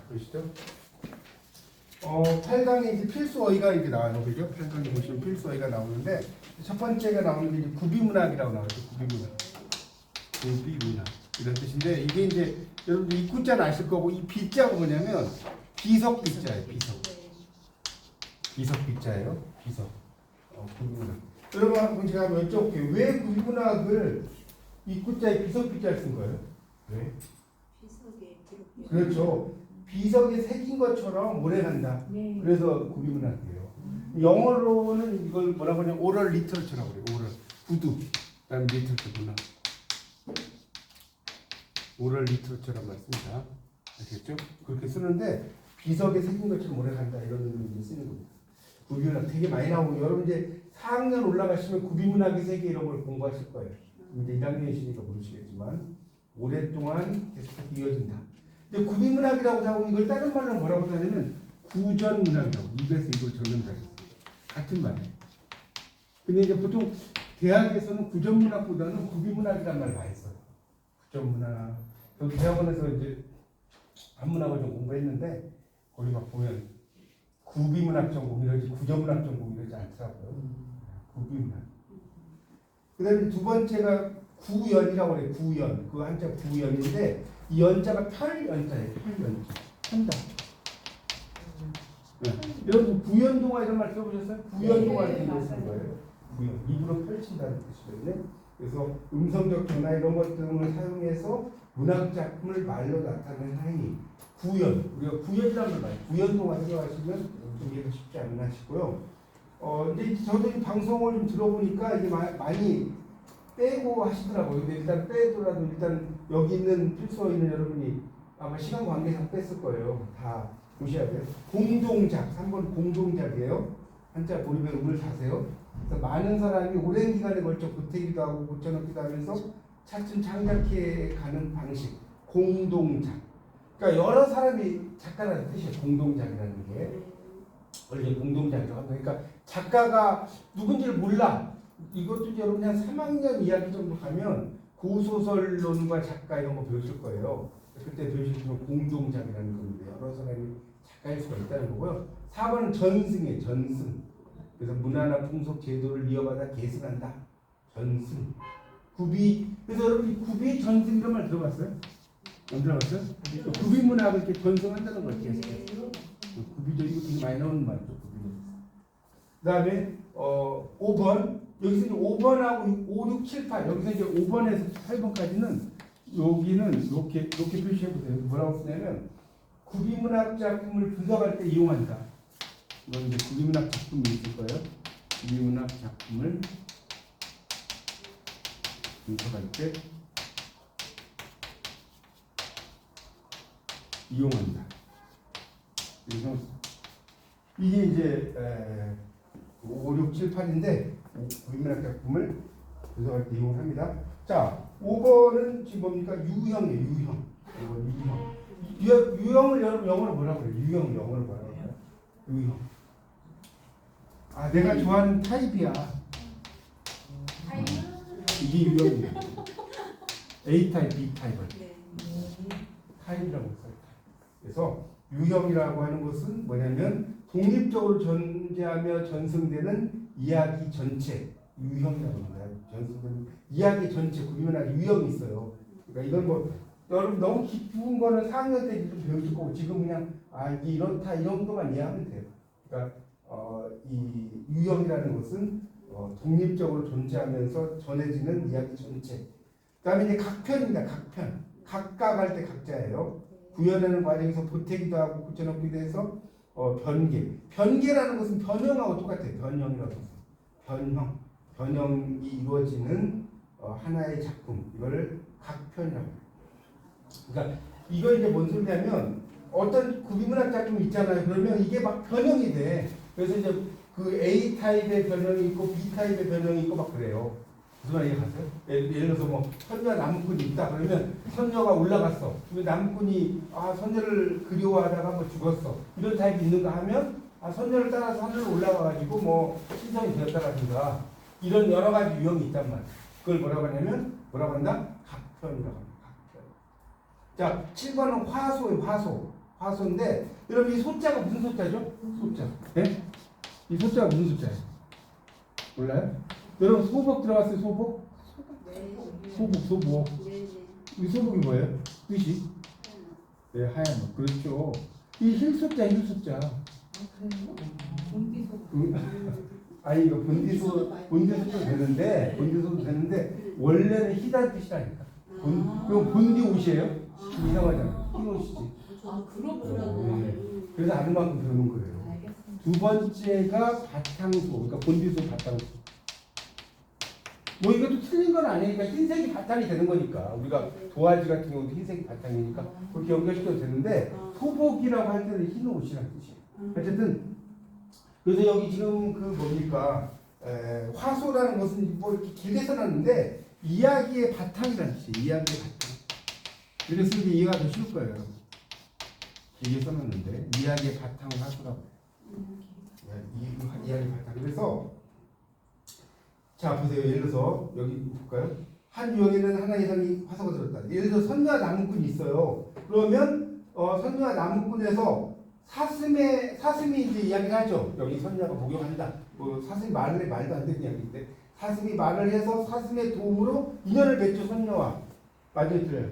보시죠. 8강에 이제 필수 어휘가 이렇게 나와요. 그죠? 8강에 보시면 필수 어휘가 나오는데, 첫 번째가 나오는 게 이제 구비문학이라고 나와요. 구비문학. 구비문학. 이런 뜻인데, 이게 이제, 여러분들 이 구자는 아실 거고, 이 비자가 뭐냐면, 비석 비자예요. 비석. 비석 비자예요. 비석. 구비문학. 여러분, 한번 제가 한번 여쭤볼게요. 왜 구비문학을 이 구자에 비석 비자를 쓴 거예요? 왜? 비석에 기록. 그렇죠. 비석에 새긴 것처럼 오래 간다. 네. 그래서 구비문학이에요. 영어로는 이걸 뭐라고 하냐면 오럴 리터처라고 그래요. 오럴 구두. 그다음에 리터처 문학. 오럴 리터처라고 말습니다. 아시겠죠? 그렇게 쓰는데 비석에 새긴 것처럼 오래 간다 이런 의미로 쓰는 겁니다. 구비문학 되게 많이 나오고 여러분 이제 4학년 올라가시면 구비문학의 세계 이런 걸 공부하실 거예요. 이제 1학년이시니까 모르시겠지만 오랫동안 계속 이어진다. 근데 구비문학이라고 하고 이걸 다른 말로 뭐라고 하냐면 구전문학이라고 입에서 이걸 적는다. 같은 말이에요. 근데 이제 보통 대학에서는 구전문학보다는 구비문학이라는 말을 많이 써요. 구전문학. 여기 대학원에서 이제 한문학을 좀 공부했는데 거기 막 보면 구비문학 전공 이러지 구전문학 전공 이러지 않더라고요. 구비문학. 그 다음에 두 번째가 구연이라고 그래요. 구연. 그 한자 구연인데 이 연자가 펼연자예요. 펼연자. 편다. 네. 여러분 구연동화 이런 말 써보셨어요? 구연동화 네, 이런 거 쓰는 거예요. 구연. 입으로 펼친다는 뜻이거든요. 그래서 음성적 변화 이런 것 등을 사용해서 문학 작품을 말로 나타내는 행위. 구연. 우리가 구연이라는 말 많이 구연동화 생각하시면 좀 이해가 쉽지 않나 싶고요. 이제 저도 이 방송을 좀 들어보니까 이게 많이 빼고 하시더라고요. 근데 일단 빼더라도 일단 여기 있는 필수어 있는 여러분이 아마 시간 관계상 뺐을 거예요. 다 보셔야 돼요. 공동작, 3번 공동작이에요. 한자 보리면 음을 사세요. 그래서 많은 사람이 오랜 기간에 걸쳐 보태기도 하고 고쳐놓기도 하면서 차츰 창작해 가는 방식. 공동작. 그러니까 여러 사람이 작가라는 뜻이에요. 공동작이라는 게. 원래 공동작이라고 합니다. 그러니까 작가가 누군지를 몰라. 이것도 이제 여러분 한 3학년 이야기 정도 가면 고소설론과 작가 이런 거 배우실 거예요. 그때 배우시면 공동작이라는 겁니다. 여러 사람이 작가일 수가 있다는 거고요. 4번은 전승이에요. 전승. 그래서 문화나 풍속 제도를 이어받아 계승한다. 전승. 구비. 그래서 여러분 이 구비 전승 이런 말 들어봤어요? 안 들어봤어요? 구비 문학을 이렇게 전승한다는 걸 계승해요. 구비도 이거 되게 많이 나오는 말이죠. 구비도. 그다음에 5번. 여기서 이제 5번하고 5, 6, 7, 8 여기서 이제 5번에서 8번까지는 여기는 이렇게 표시해 보세요. 뭐라고 쓰냐면 구비문학 작품을 분석할 때 이용한다. 이건 이제 구비문학 작품이 있을 거예요. 구비문학 작품을 분석할 때 이용한다. 그래서 이게 이제 5, 6, 7, 8인데 구비문학 작품을 분석할 때 이용을 합니다. 자, 5번은 지금 뭡니까? 유형이에요. 유형. 5번 유형. 유형을 여러분 영어로 뭐라고 그래요? 유형 영어로 뭐라고 그래요? 유형. 아, 내가 좋아하는 타입이야. 이게 유형이에요. A 타입, B 타입을. 타입이라고 써요. 그래서 유형이라고 하는 것은 뭐냐면 독립적으로 존재하며 전승되는 이야기 전체 유형이라고 합니다. 전승되는 이야기 전체 구비문학 유형이 있어요. 그러니까 이건 뭐 여러분 너무 깊은 거는 4학년 때 좀 배우실 거고 지금 그냥 이게 이렇다 이 정도만 이해하면 돼요. 그러니까 이 유형이라는 것은 독립적으로 존재하면서 전해지는 이야기 전체. 그다음에 이제 각편입니다. 각편. 각각 할 때 각자예요. 구현하는 과정에서 보태기도 하고 고쳐놓기도 해서 변계. 변계라는 것은 변형하고 똑같아요. 변형이라고 해서. 변형. 변형이 이루어지는 하나의 작품. 이거를 각편이라고 해요. 그러니까 이거 이제 뭔 소리냐면 어떤 구비문학 작품 있잖아요. 그러면 이게 막 변형이 돼. 그래서 이제 그 A 타입의 변형이 있고 B 타입의 변형이 있고 막 그래요. 무슨 말인지 아세요? 예를 들어서 뭐 선녀 나무꾼이 있다 그러면 선녀가 올라갔어. 근데 나무꾼이 선녀를 그리워하다가 뭐 죽었어. 이런 타입이 있는가 하면 선녀를 따라서 하늘로 올라가가지고 뭐 신성이 되었다라든가 이런 여러 가지 유형이 있단 말이야. 그걸 뭐라고 하냐면 뭐라고 한다? 각편이라고 합니다. 각편. 자, 7번은 화소예요. 화소. 화소인데 여러분 이 소자가 무슨 소자죠? 소자. 네? 이 소자가 무슨 소자예요? 몰라요? 여러분 소복 들어갔어요? 소복? 네. 소복. 네. 이 소복이 뭐예요? 뜻이? 네, 하얀 거. 그렇죠. 이 힐소자. 아니 이거 본디소도 되는데 원래는 희단 뜻이라니까. 그럼 본디 옷이에요? 이상하잖아. 흰 옷이지. 네. 그래서 아는 만큼 배우는 거예요. 알겠습니다. 두 번째가 바탕소, 그러니까 본디소 바탕소. 뭐 이것도 틀린 건 아니니까 흰색이 바탕이 되는 거니까 우리가 도화지 같은 경우도 흰색이 바탕이니까 그렇게 연결시켜도 되는데 소복이라고 할 때는 흰 옷이라는 뜻이에요. 어쨌든 그래서 여기 지금 그 뭡니까 화소라는 것은 뭐 이렇게 길게 써놨는데 이야기의 바탕이라는 뜻이에요. 이야기의 바탕. 그래서 이게 이해가 더 쉬울 거예요. 길게 써놨는데 이야기의 바탕을 화소라고 해요. 이야기의 바탕. 그래서 자 보세요. 예를 들어서 여기 볼까요? 한 유형에는 하나 이상의 화소가 들었다. 예를 들어 선녀와 나무꾼이 있어요. 그러면 선녀와 나무꾼에서 사슴이 이제 이야기를 하죠. 여기 선녀가 목욕한다. 뭐 사슴이 말을 해 말도 안 되는 이야기인데 사슴이 말을 해서 사슴의 도움으로 인연을 맺죠. 선녀와 맞아요, 틀려요.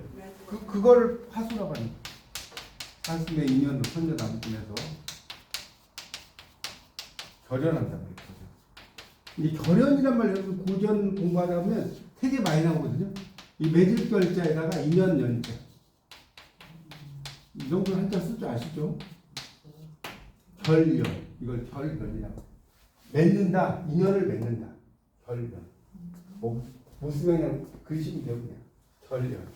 그거를 화수라고 하는 거예요. 사슴의 인연으로 선녀 나무꾼에서 결연한다고 해요. 이 결연이란 말 여러분 고전 공부하다 보면 되게 많이 나오거든요. 이 매질 결자에다가 인연 연자. 이 정도 한자 쓸 줄 아시죠? 결연. 이걸 결연이라고. 맺는다. 인연을 맺는다. 결연. 뭐 무슨 그냥 글씨면 돼요 그냥. 결연.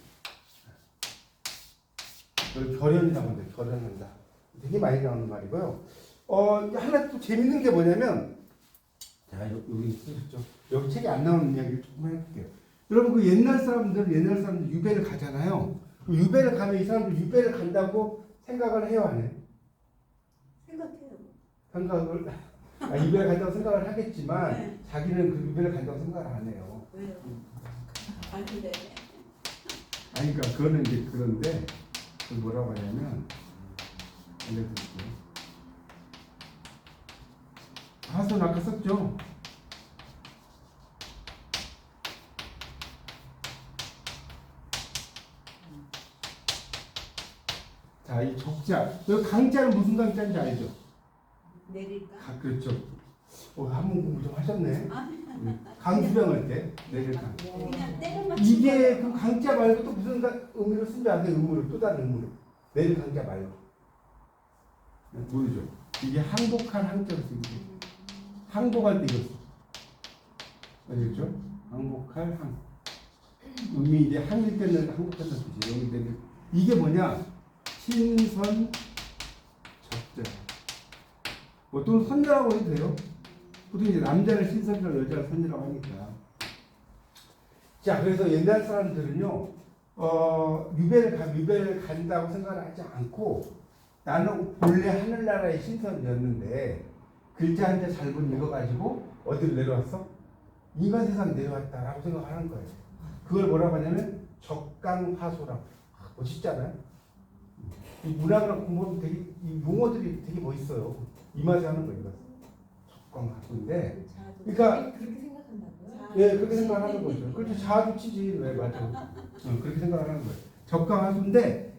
이걸 결연이라고 하는데 결연한다. 되게 많이 나오는 말이고요. 하나 또 재밌는 게 뭐냐면 자, 여기 쓰셨죠? 여기 책에 안 나오는 이야기를 조금 해볼게요. 여러분, 그 옛날 사람들 유배를 가잖아요. 그 유배를 가면 이 사람들 유배를 간다고 생각을 해요, 안 해요? 생각해요. 유배를 간다고 생각을 하겠지만, 네. 자기는 그 유배를 간다고 생각을 안 해요. 왜요? 안 돼. 아니, 그러니까, 그거는 이제 그런데, 그 뭐라고 하냐면, 알려드릴게요. 화손 아까 썼죠? 자, 이 적자. 여기 강자는 무슨 강자인지 알죠? 내릴까? 그렇죠. 한번 공부 좀 하셨네. 강수병할 때 내릴 강. 그냥 때려 맞춘 이게 거예요. 그 강자 말고 또 무슨 의미로 쓴지 아세요? 의무로 또 다른 의무로. 내릴 강자 말고. 모르죠. 이게 항복한 항자로 쓰입니다. 항복할 때 이거 써. 알겠죠? 항복할 항. 의미 이제 항일 때는 항복한다는 뜻이에요. 여기 내릴. 이게 뭐냐? 신선 적자. 뭐 또는 선녀라고 해도 돼요. 보통 이제 남자를 신선이라고 여자를 선녀라고 하니까. 자, 그래서 옛날 사람들은요, 유배를 간다고 생각을 하지 않고 나는 본래 하늘나라의 신선이었는데 글자 한 자 잘못 읽어가지고 어디로 내려왔어? 인간 세상 내려왔다라고 생각하는 거예요. 그걸 뭐라고 하냐면 적강화소라고. 멋있잖아요. 이 문학을 공부하면 되게 이 용어들이 되게 멋있어요. 이 맛에 하는 거예요. 적강화소인데, 그러니까 그렇게 생각한다고요? 예, 그렇게 생각하는 거죠. 그렇죠. 자아도치지 왜 맞아? 그렇게 생각하는 거예요. 적강화소인데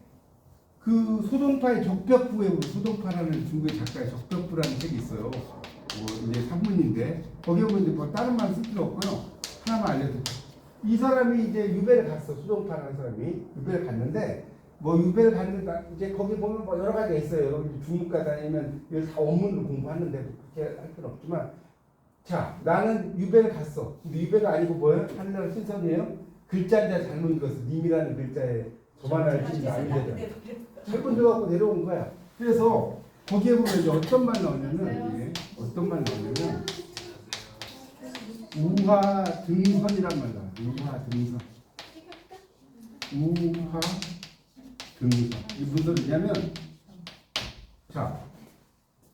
그 소동파의 적벽부에 소동파라는 중국의 작가의 적벽부라는 책이 있어요. 이제 산문인데 거기에 보면 이제 뭐 다른 말 쓸 필요 없고요. 하나만 알려드릴게요. 이 사람이 이제 유배를 갔어. 소동파라는 사람이 유배를 갔는데 뭐 유배를 갔는데 이제 거기 보면 뭐 여러 가지가 있어요. 여러분 중국가 다니면 이걸 다 원문으로 공부하는데 뭐 그렇게 할 필요는 없지만 자 나는 유배를 갔어. 근데 유배가 아니고 뭐예요? 하늘나라 신선이에요. 글자인자 잘못 읽었어. 님이라는 글자에 저만할 짓이 아니잖아. 잘못 들어가고 내려온 거야. 그래서 거기에 보면 이제 어떤 말 나오냐면 이게 어떤 말 나오냐면 우화 등선이란 말 나와요. 우화 등선. 우화 등선. 이 무슨 소리냐면 자,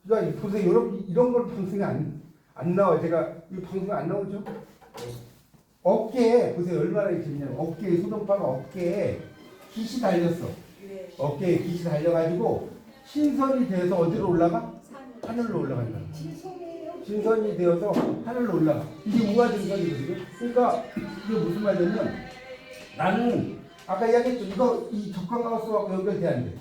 그러니까 보세요. 여러분 이런 걸 방송에 안 나와요. 제가 이 방송에 안 나오죠? 어깨에 보세요. 얼마나 재밌냐면 어깨에 소동파가 어깨에 깃이 달렸어. 네. 어깨에 깃이 달려가지고 신선이 돼서 어디로 올라가? 산. 하늘로 올라간다. 신선해요. 신선이 신선이 되어서 하늘로 올라가. 이게 우화증선이거든요. 그러니까 이게 무슨 말이냐면 나는 아까 이야기했죠. 이거 이 적강하우스하고 연결돼야 안 돼.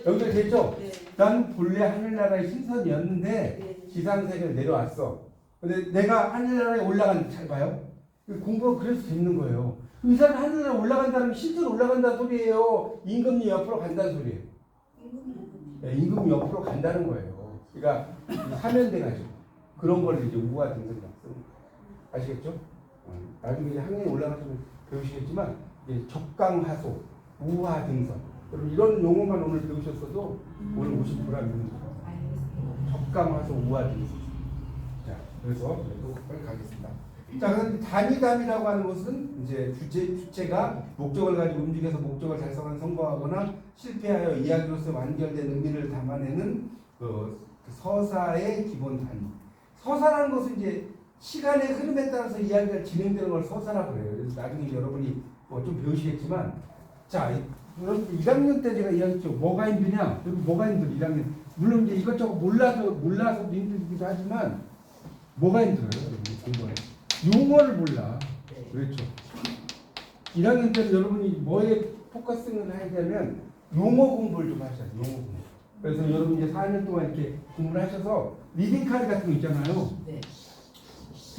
연결됐죠? 네. 난 본래 하늘나라의 신선이었는데 네. 지상세계로 내려왔어. 근데 내가 하늘나라에 올라간 잘 봐요. 공부가 그래서 재밌는 거예요. 이 사람 하늘나라에 올라간다는 건 실제로 올라간다는 소리예요. 임금님 옆으로 간다는 소리예요. 네, 임금님 옆으로 간다는 거예요. 그러니까 사면대 가지고 그런 걸 이제 우화 등선이라고 쓰는 거예요. 아시겠죠? 나중에 이제 학년에 올라가시면 배우시겠지만 이제 적강하소, 우화 등선. 여러분 이런 용어만 오늘 배우셨어도 오늘 오신 보람 있는 거예요. 적강하소, 우화 등선. 자, 그래서 빨리 가겠습니다. 자, 그런데 단위담이라고 하는 것은 이제 주체가 목적을 가지고 움직여서 목적을 달성한 성공하거나 실패하여 이야기로서 완결된 의미를 담아내는 그 서사의 기본 단위. 서사라는 것은 이제 시간의 흐름에 따라서 이야기가 진행되는 걸 서사라고 그래요. 그래서 나중에 여러분이 좀 배우시겠지만, 자, 여러분 1학년 때 제가 이야기했죠. 뭐가 힘드냐? 여러분 뭐가 힘들어? 1학년. 물론 이제 이것저것 몰라서도 힘들기도 하지만 뭐가 힘들어요? 여러분 공부할 때. 용어를 몰라. 그렇죠. 1학년 때는 여러분이 뭐에 포커싱을 해야 되면 용어 공부를 좀 하셔야 돼요. 용어 공부. 그래서 여러분 이제 4년 동안 이렇게 공부를 하셔서 리딩 카드 같은 거 있잖아요. 네.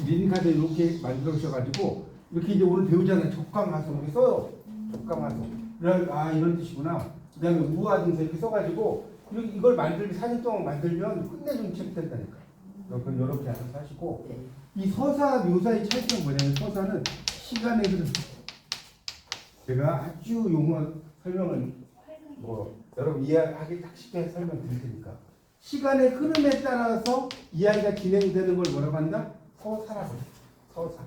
리딩 카드 이렇게 만들어 주셔가지고 이렇게 이제 오늘 배우잖아요. 적강하소 이렇게 써요. 적강하소. 이런 뜻이구나. 그다음에 우화증서 이렇게 써가지고 이걸 만들기 4년 동안 만들면 끝내주는 책이 된다니까. 그럼 여러분이 알아서 하시고. 이 서사 묘사의 차이점은 뭐냐면 서사는 시간의 흐름. 제가 아주 용어 설명을 여러분 이해하기 딱 쉽게 설명드릴 테니까 시간의 흐름에 따라서 이야기가 진행되는 걸 뭐라고 한다? 서사라고 해요. 서사.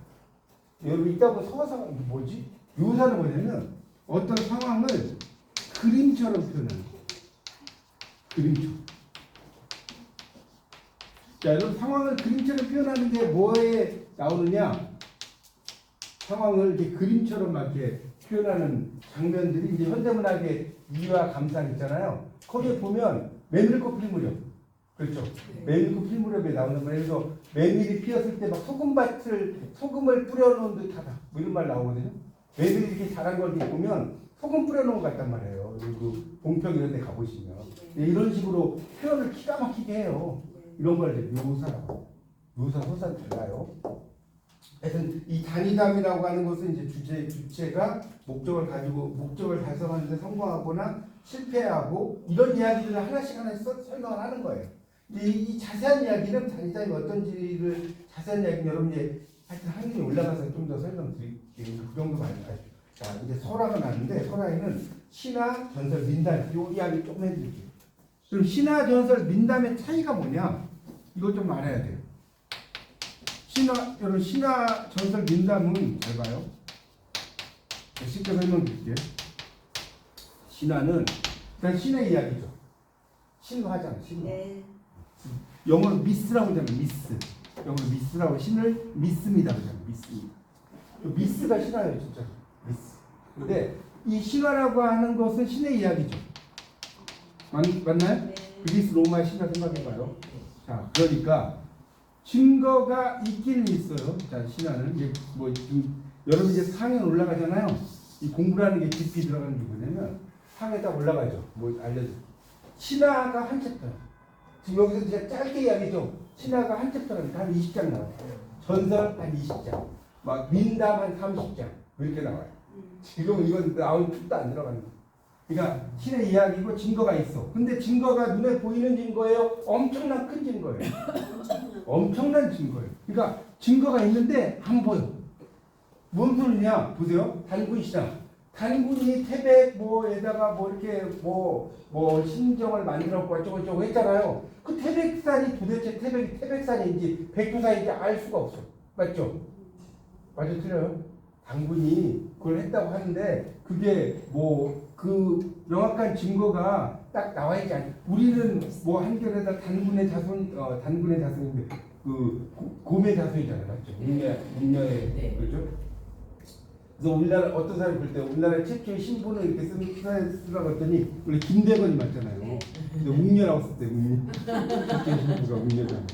여러분 이따 보면 서사가 뭐지? 묘사는 뭐냐면 어떤 상황을 그림처럼 표현하는 거예요. 그림처럼. 자, 여러분 상황을 그림처럼 표현하는 게 뭐에 나오느냐? 상황을 이렇게 그림처럼 막 이렇게 표현하는 장면들이 이제 현대문학의 이와 감상 있잖아요. 거기에 보면 메밀꽃 필 무렵, 그렇죠? 메밀꽃 필 무렵에 나오는 거예요. 그래서 메밀이 피었을 때 막 소금을 뿌려놓은 듯하다. 뭐 이런 말 나오거든요. 메밀이 이렇게 자란 걸 이렇게 보면 소금 뿌려놓은 것 같단 말이에요. 그 봉평 이런 데 가보시면 이런 식으로 표현을 기가 막히게 해요. 이런 걸 이제 묘사라고. 묘사, 서사는 달라요. 하여튼 이 단위담이라고 하는 것은 이제 주체가 목적을 가지고 목적을 달성하는 데 성공하거나 실패하고 이런 이야기들을 하나씩 설명을 하는 거예요. 이 자세한 이야기는 단위담이 어떤지를 자세한 이야기는 여러분이 하여튼 학년이 올라가서 좀 더 설명드릴게요. 그 정도만 아시죠. 자, 이제 설화가 나는데 설화에는 신화, 전설, 민담 이 이야기 조금 해드릴게요. 그럼 신화, 전설, 민담의 차이가 뭐냐? 이거 좀 알아야 돼요. 여러분 신화, 전설, 민담은 잘 봐요. 쉽게 설명드릴게요. 신화는 일단 신의 이야기죠. 신화잖아, 신화. 네. 영어로 미스라고 하잖아요. 미스. 영어로 미스라고 신을 믿습니다 그러잖아요. 믿습니다. 미스가 신화예요, 진짜. 미스. 근데 이 신화라고 하는 것은 신의 이야기죠. 맞나요? 네. 그리스 로마의 신화 생각해봐요. 자, 그러니까 증거가 있기는 있어요. 자, 신화는 이제 여러분 이제 상에 올라가잖아요. 이 공부라는 게 깊이 들어가는 게 뭐냐면 상에 딱 올라가죠. 알려줘. 신화가 한 챕터. 지금 여기서 제가 짧게 이야기죠. 신화가 한 챕터라니까 한 20장 나와요. 전설 한 20장. 막 민담 한 30장. 이렇게 나와요. 지금 이건 나온 뜻도 안 들어가는 거예요. 그러니까 신의 이야기고 증거가 있어. 근데 증거가 눈에 보이는 증거예요? 엄청난 큰 증거예요. 엄청난 증거예요. 그러니까 증거가 있는데 안 보여. 뭔 소리냐? 보세요. 단군시장. 단군이 태백에다가 이렇게 신정을 만들었고 어쩌고 했잖아요. 그 태백산이 도대체 태백산인지 백두산인지 알 수가 없어. 맞죠? 맞죠? 틀려요? 단군이 그걸 했다고 하는데 그게 그 명확한 증거가 딱 나와 있지 않. 우리는 한결에다 단군의 자손인데 곰의 자손이잖아요, 맞죠? 문녀의 네. 그렇죠? 그래서 우리나라 어떤 사람이 볼 때 우리나라 최초의 신분을 이렇게 쓰라고 했더니 원래 김대건이 맞잖아요. 근데 웅녀라고 썼대. 웅녀. 최초의 신부가 웅녀잖아.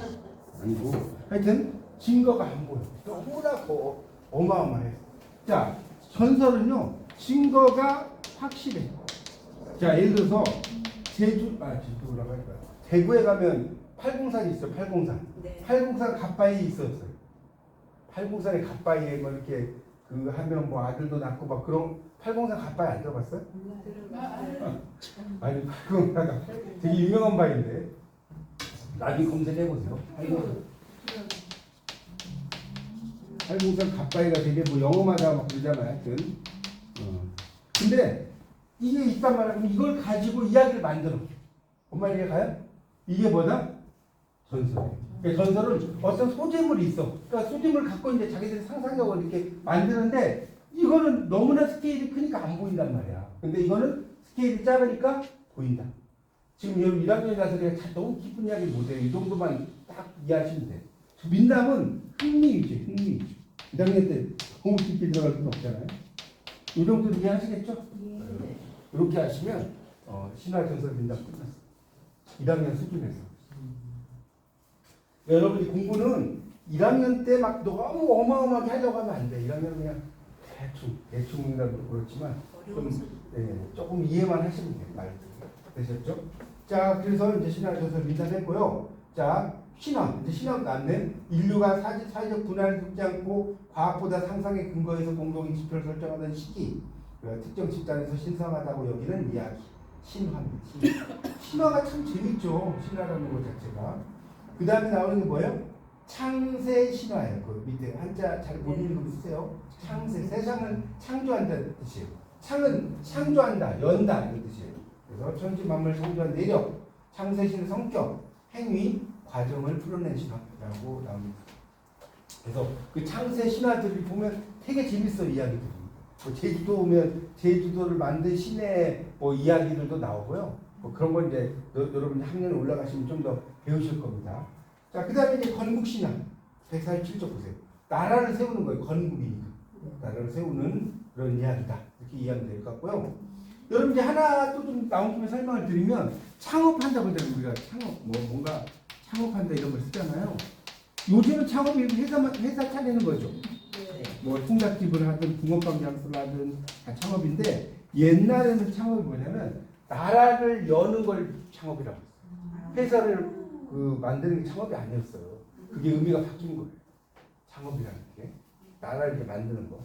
아니고 하여튼 증거가 안 보여. 너무나 어마어마해. 자, 전설은요 증거가 확실해. 자, 예를 들어서 제주라고 할까요? 대구에 가면 팔공산이 있어요. 팔공산. 네. 팔공산 갓바위에 있었어요. 팔공산의 갓바위에 뭐 이렇게 그 하면 뭐 아들도 낳고 막 그런 팔공산 갓바위 안 들어봤어요? 아니 팔공산 되게 유명한 바위인데 나중에 검색해 보세요. 팔공산 갓바위가 되게 뭐 영어마다 막 그러잖아요. 하여튼 근데 이게 있단 말이야. 그럼 이걸 가지고 이야기를 만들어. 엄마 이해 가요? 이게 뭐다? 전설이에요. 그러니까 전설은 어떤 소재물이 있어. 그러니까 소재물을 갖고 이제 자기들이 상상력을 이렇게 만드는데 이거는 너무나 스케일이 크니까 안 보인단 말이야. 근데 이거는 스케일이 작으니까 보인다. 지금 여러분 1학년이라서 내가 너무 깊은 이야기 못해요. 이 정도만 딱 이해하시면 돼. 민담은 흥미위주, 흥미위주. 1학년 때 너무 깊게 들어갈 필요 없잖아요. 이 정도 이해하시겠죠? 이렇게 하시면 신화전설 민담 끝났어. 1학년 수준에서. 여러분이 공부는 1학년 때 막 너무 어마어마하게 하려고 하면 안 돼. 1학년 그냥 대충이라도 그렇지만 조금 이해만 하시면 돼요. 말 되셨죠? 자, 그래서 이제 신화전설 민담했고요. 자, 이제 신화 남는 인류가 사회적 분할을 돕지 않고 과학보다 상상의 근거에서 공동의 지표를 설정하는 시기, 특정 집단에서 신성하다고 여기는 이야기, 신화입니다. 신화가 참 재밌죠. 신화라는 것 자체가. 그 다음에 나오는 게 뭐예요? 창세 신화예요. 그 밑에 한자 잘 못 읽으면 쓰세요. 창세, 세상을 창조한다는 뜻이에요. 창은 창조한다, 연다 이런 뜻이에요. 그래서 천지 만물 창조한 내력, 창세 신의 성격, 행위, 과정을 풀어낸 신화라고 나옵니다. 그래서 그 창세 신화들을 보면 되게 재밌어 이야기들이. 뭐 제주도 오면 제주도를 만든 신의 뭐 이야기들도 나오고요. 뭐 그런 건 이제 여러분이 학년에 올라가시면 좀 더 배우실 겁니다. 자, 그 다음에 이제 건국신화 147쪽 보세요. 나라를 세우는 거예요. 건국이니까. 나라를 세우는 그런 이야기다. 이렇게 이해하면 될 것 같고요. 여러분 이제 하나 또 좀 나온 김에 설명을 드리면 창업한다고 하잖아요. 우리가 뭔가 창업한다 이런 걸 쓰잖아요. 요즘은 창업이 회사 차리는 거죠. 뭐 통닭집을 하든 붕어빵 장수를 하든 다 창업인데 옛날에는 창업이 뭐냐면 나라를 여는 걸 창업이라고 했어요. 회사를 만드는 게 창업이 아니었어요. 그게 의미가 바뀐 거예요. 창업이라는 게 나라를 이렇게 만드는 거.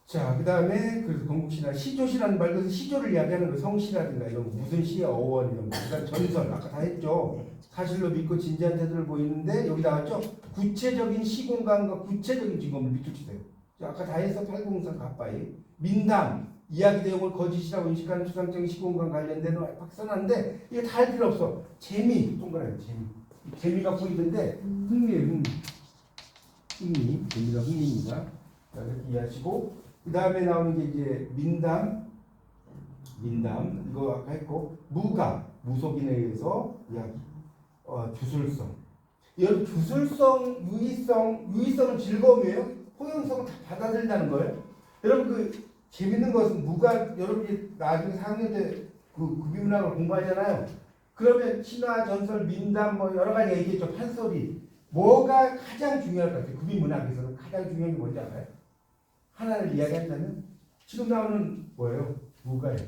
자, 그 다음에 그래서 건국신화 시조시라는 말, 그래서 시조를 이야기하는 거 성시라든가 이런 거, 무슨 시의 어원 이런 거, 그다음 전설 아까 다 했죠. 사실로 믿고 진지한 태도를 보이는데 여기 나왔죠. 구체적인 시공간과 구체적인 증거를 밑줄치세요. 아까 다 해서 팔공산 가빠이 민담 이야기 내용을 거짓이라고 인식하는 추상적인 시공간 관련된 박선한데 이게 다 할 필요 없어. 재미 동그라미 재미가 보이는데 흥미예요. 재미가 흥미입니다. 이렇게 이해하시고 그 다음에 나오는 게 이제 민담 이거 아까 했고 무가 무속인에 의해서 이야기 주술성 여러분 주술성 유의성은 즐거움이에요. 포용성은 다 받아들인다는 거예요. 여러분 그 재밌는 것은 무가 여러분이 나중에 4학년 때 그 구비문학을 공부하잖아요. 그러면 신화 전설 민담 뭐 여러 가지 얘기했죠. 판소리 뭐가 가장 중요할 것 같아요. 구비문학에서는 가장 중요한 게 뭔지 알아요? 하나를 이야기한다면 지금 나오는 뭐예요? 무가예요.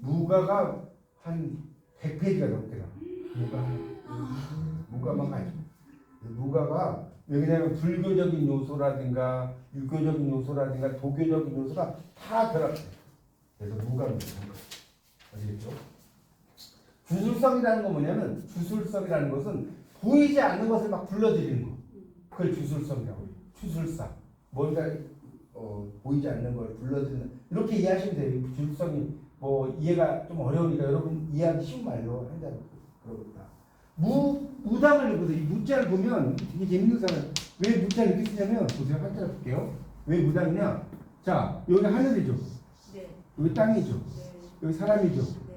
무가가 한 100페이지가 넘게 나와요. 무가만 가지고 무가가 왜냐하면 불교적인 요소라든가 유교적인 요소라든가 도교적인 요소가 다 결합돼요. 그래서 무가는 아시겠죠? 주술성이라는 건 뭐냐면 주술성이라는 것은 보이지 않는 것을 막 불러들이는 거. 그걸 주술성이라고 해요. 주술상 뭔가 보이지 않는 걸 불러들이는 이렇게 이해하시면 돼요. 주술성이 뭐 이해가 좀 어려우니까 여러분 이해하기 쉬운 말로 한다는 그럽니다. 무당을 보세요. 이 무자를 보면 되게 재밌는 사람. 왜 무자를 이렇게 쓰냐면 보세요. 한자를 볼게요. 왜 무당이냐? 자, 여기 하늘이죠. 네. 여기 땅이죠. 네. 여기 사람이죠. 네.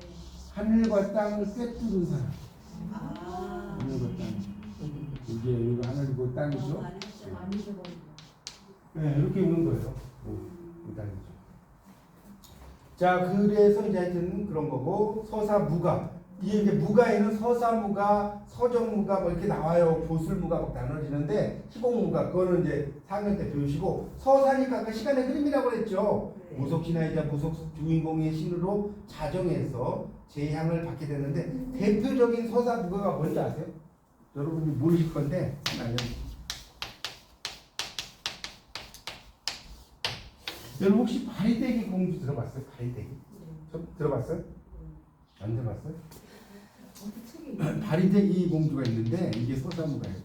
하늘과 땅을 꿰뚫은 사람. 하늘과 땅. 이게 여기 하늘이고 땅이죠. 네, 이렇게 우는 거예요. 이단이죠. 자, 그래서 이제 하여튼 그런 거고 서사무가 이게 이제 무가에는 서사무가, 서정무가 뭐 이렇게 나와요. 보술무가 막 나눠지는데 희곡무가 그거는 이제 4학년 때 배우시고 서사니까 아까 시간의 흐름이라고 그랬죠. 네. 무속신화이자 무속 주인공의 신으로 자정해서 재향을 받게 되는데 대표적인 서사무가가 뭔지 아세요? 여러분이 모르실 건데 아니요. 여러분 혹시 바리대기 공주 들어봤어요? 바리대기 들어봤어요? 안 들어봤어요? 바리대기 공주가 있는데 이게 서사무가예요.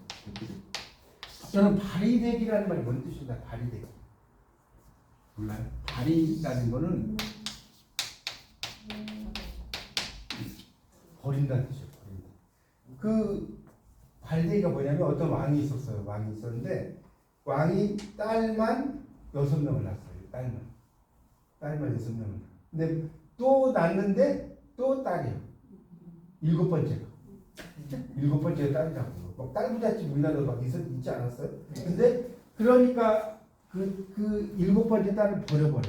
저는 바리대기라는 말이 뭔 뜻인가? 바리대기 몰라요? 바리라는 거는 버린다는 뜻이에요. 버린다. 그 발대기가 뭐냐면 어떤 왕이 있었어요. 왕이 있었는데 왕이 딸만 6명을 낳았어요. 딸만 6명을. 근데 또 낳는데 또 딸이에요. 7번째가. 7번째가 딸이라고. 막 딸부잣집 우리나라도 막 있지 않았어요? 근데 그러니까 그 7번째 딸을 버려요.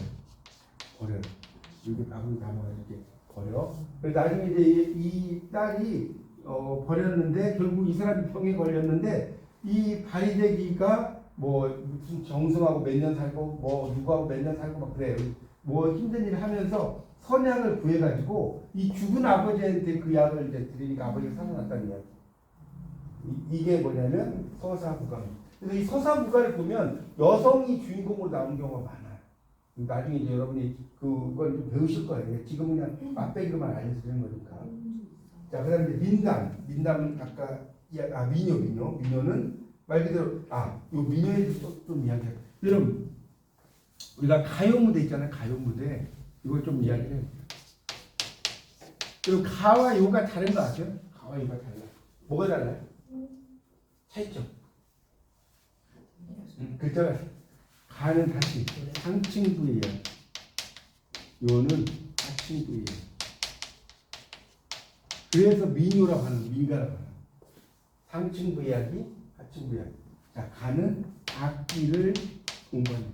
이렇게 밥을 담아 이렇게 버려. 그래서 나중에 이제 이 딸이 버렸는데 결국 이 사람이 병에 걸렸는데 이 바리대기가 뭐 무슨 정승하고 몇 년 살고 뭐 누구하고 몇 년 살고 막 그래요. 뭐 힘든 일을 하면서 선약을 구해가지고 이 죽은 아버지한테 그 약을 이제 드리니까 아버지가 살아났다는 이야기. 이게 뭐냐면 서사무가. 그래서 이 서사무가를 보면 여성이 주인공으로 나오는 경우가 많아요. 나중에 이제 여러분이 그걸 좀 배우실 거예요. 지금 그냥 맛배기로만 알려드리는 거니까. 자, 그다음에 민담은 아까 민요는 말 그대로 요 민요에 좀 이야기해요. 여러분 우리가 가요 무대 있잖아요. 가요 무대 이걸 좀 이야기해요. 그리고 가와 요가 다른 거 아세요? 가와 요가 달라. 뭐가 달라요? 차이점. 글자가 가는 다시 상층부예요. 요는 하층부예요. 그래서 민요라고 하는 민가라고 하는 상층부 이야기, 하층부 이야기. 자, 가는 악기를 공부하는.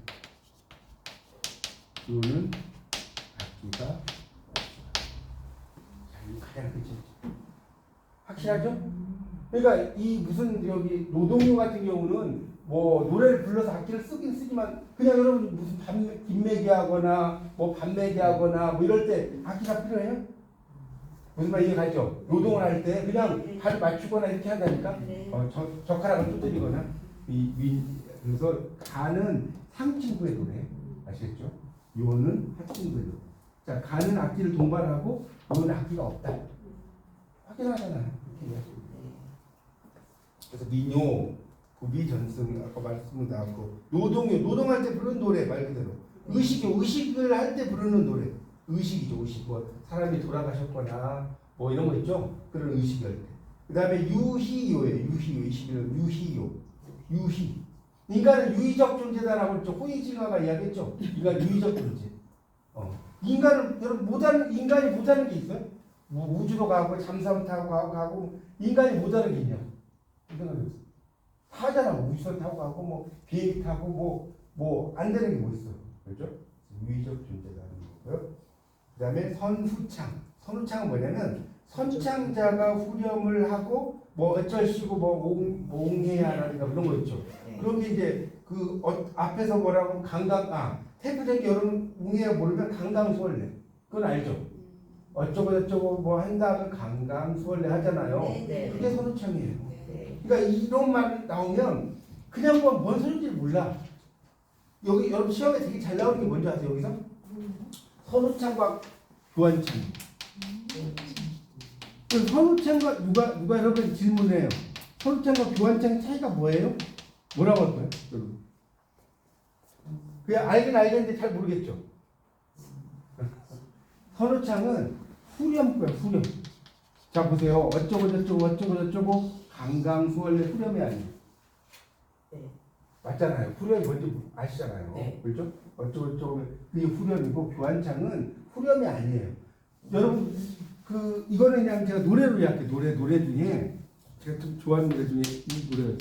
요는 악기가. 자, 이거 가장 끝이죠. 확실하죠? 그러니까 이 무슨 여기 노동요 같은 경우는 뭐 노래를 불러서 악기를 쓰긴 쓰지만 그냥 여러분 무슨 빈매기 하거나 뭐 반매기 하거나 뭐 이럴 때 악기가 필요해요? 무슨 말 이해가죠? 노동을 할 때 그냥 발을 맞추거나 이렇게 한다니까? 젓가락을 두드리거나 그래서 가는 상층부의 노래 아시겠죠? 요는 하층부의 노래. 자, 가는 악기를 동반하고 요는 악기가 없다. 확인하잖아요. 그래서 민요, 구비전승 아까 말씀 나왔고 노동할 때 부르는 노래 말 그대로 의식을 할 때 부르는 노래 의식이죠. 의식 뭐 사람이 돌아가셨거나 뭐 이런 거 있죠. 그런 의식할 때. 그 다음에 유희요예요. 유희. 인간은 유의적 존재다라고 했죠. 호이징어가 이야기했죠. 인간 유의적 존재. 인간은 여러분 인간이 못하는 게 있어요? 뭐 우주로 가고 잠수함 타고 가고 인간이 못하는 게 있냐? 다 하잖아. 우주선 타고 가고 뭐 비행기 타고 뭐 안 되는 게 뭐 있어? 그렇죠? 유의적 존재라는 거고요. 그다음에 선후창은 뭐냐면 선창자가 후렴을 하고 뭐 어쩔시고 뭐 옹해야라든가 그런 거 있죠. 그런 게 이제 그 앞에서 뭐라고 태프된 게 여러분 웅해야 모르면 강강수월래. 그건 알죠? 어쩌고 저쩌고 뭐 한다면 강강수월래 하잖아요. 네. 그게 선후창이에요. 그러니까 이런 말 나오면 그냥 뭔 소리인지 몰라. 여기 여러분 시험에 되게 잘 나오는 게 뭔지 아세요? 여기서 선후창과 교환창. 선후창과 누가 여러분 질문해요. 선후창과 교환창 차이가 뭐예요? 뭐라고 할 거예요, 여러분? 그냥 알겠는데 잘 모르겠죠. 선후창은 후렴구야, 후렴. 자 보세요. 어쩌고 저쩌고 강강수월래 후렴이 아니에요. 네. 맞잖아요. 후렴이 뭔지 아시잖아요. 네. 그렇죠? 어쩌고 저쩌고 그게 후렴이고 교환창은 후렴이 아니에요. 여러분 이거는 그냥 제가 노래로 이야기해요. 노래 중에 제가 좀 좋아하는 노래 중에 이 노래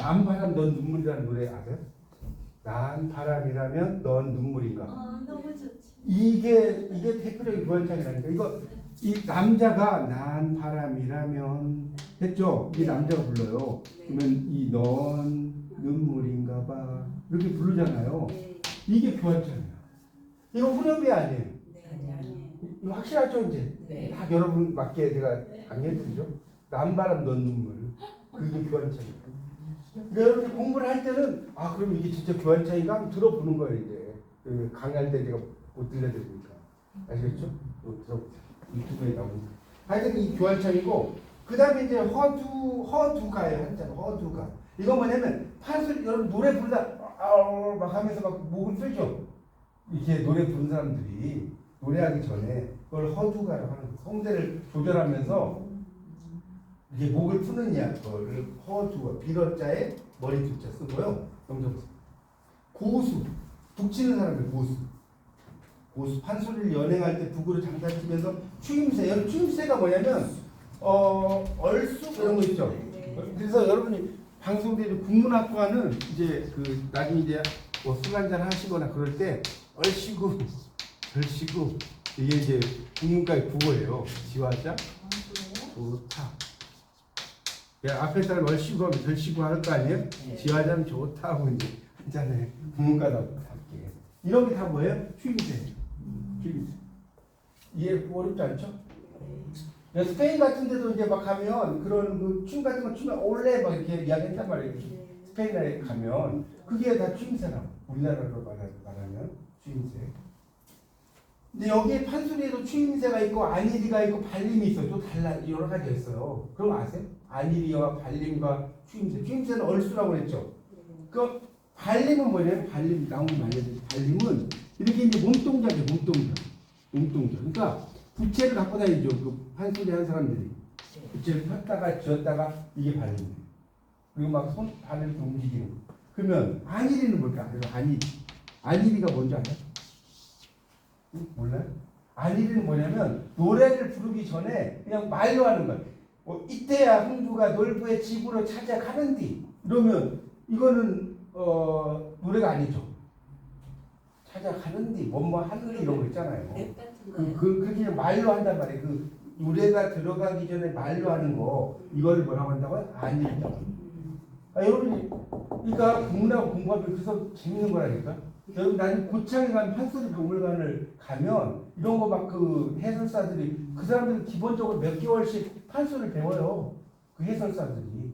난 바람 넌 눈물이라는 노래 아세요? 난 바람이라면 넌 눈물인가. 너무 좋지. 이게 대표적인 교환창이라니까. 이거 이 남자가 난 바람이라면 했죠. 이 남자가 불러요. 그러면 이 넌 눈물인가 봐 이렇게 부르잖아요. 네. 이게 교환창이야. 이거 후렴이 아니에요. 네. 이거 확실하죠 이제. 네. 딱 여러분 맞게 제가 강의해드리죠. 난 바람 넌 눈물. 그게 교환창이에요. 그러니까 여러분이 공부를 할 때는 아 그럼 이게 진짜 교환창인가 한번 들어보는 거예요 이제. 강의할 때 제가 못 들려드리니까 아시겠죠? 들어보세요. 유튜브에 나오니까. 하여튼 이 교환창이고 그 다음에 이제 허두가예요. 한자로 허두가. 이거 뭐냐면 판소리 여러분 노래 부르다 아우 막 하면서 막 목을 풀죠. 이렇게 노래 부르는 사람들이 노래하기 전에 그걸 허두가라고 하는 거예요. 성대를 조절하면서 이게 목을 푸는 거를 허두가 비러자에 머리 두자 쓰고요. 넘겨보세요. 고수 북치는 사람들 고수 판소리를 연행할 때 북으로 장단치면서 추임새. 여러분 추임새가 뭐냐면 얼쑥 이런 거 있죠. 그래서 여러분이 방송대로 국문학과는 이제 그 나중에 이제 뭐 술 한잔 하시거나 그럴 때 얼씨구 절씨구 이게 이제 국문과의 국어예요. 지화자 좋다. 야, 앞에 사람 얼씨구 하면 절씨구 할 거 아니에요? 지화자는 좋다 하고 이제 한잔해. 국문과다 함께. 이런 게 다 뭐예요? 추임새. 추임새. 이해 어렵지 않죠? 스페인 같은 데도 이제 막 가면 그런 그 춤 같은 거 추면 올레 막 이렇게 이야기했단 말이에요. 스페인에 가면 그게 다 추임새라고. 우리나라로 말하면 추임새. 근데 여기에 판소리에도 추임새가 있고 안일이가 있고 발림이 있어요. 또 달라 여러 가지가 있어요. 그럼 아세요? 안일이와 발림과 추임새. 추임새는 얼쑤라고 했죠. 그 발림은 뭐냐면 발림 나온 발림은 이렇게 이제 몸동작이에요. 몸동작. 그러니까 부채를 갖고 다니죠. 그 판소리 한 사람들이 부채를 폈다가 쥐었다가 이게 발림이에요. 그리고 막 손 발을 이렇게 움직이는 거. 그러면 안일이는 뭘까? 그래서 안일이가 뭔지 알아요? 몰라요? 안일이는 뭐냐면 노래를 부르기 전에 그냥 말로 하는 거예요. 뭐 이때야 흥부가 놀부의 집으로 찾아가는디 이러면 이거는 노래가 아니죠. 찾아가는디 뭐뭐 하는디 이런 거 있잖아요. 랩 같은 거요. 그렇게 말로 한단 말이에요. 그 노래가 들어가기 전에 말로 하는 거 이거를 뭐라고 한다고요? 안일이라고. 여러분이 그러니까 국문하고 공부하면 그래서 재밌는 거라니까. 여러분 나는 고창에 가면 판소리 박물관을 가면 이런 거 막 그 해설사들이 그 사람들은 기본적으로 몇 개월씩 판소리를 배워요. 그 해설사들이.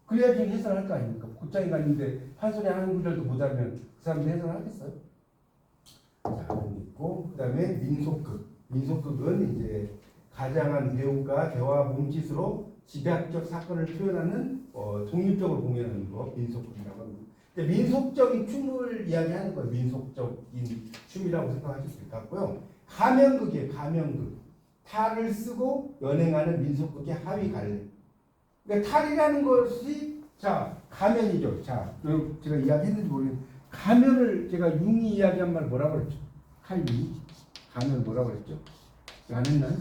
그래야지 해설할 거 아닙니까? 고창에 갔는데 판소리 한 구절도 못하면 그 사람들 해설하겠어요? 자, 있고 그다음에 민속극은 이제 가장한 배우가 대화 몸짓으로 집약적 사건을 표현하는 독립적으로 공연하는 거 민속극이라고 합니다. 민속적인 춤을 이야기하는 거예요. 민속적인 춤이라고 생각하실 수 있고요. 가면극이에요. 가면극. 탈을 쓰고 연행하는 민속극의 하위 갈래. 그러니까 탈이라는 것이 자 가면이죠. 자 여러분 제가 이야기했는지 모르겠는데 가면을 제가 융이 이야기한 말 뭐라고 그랬죠? 칼리 가면 뭐라고 그랬죠? 안 했나요?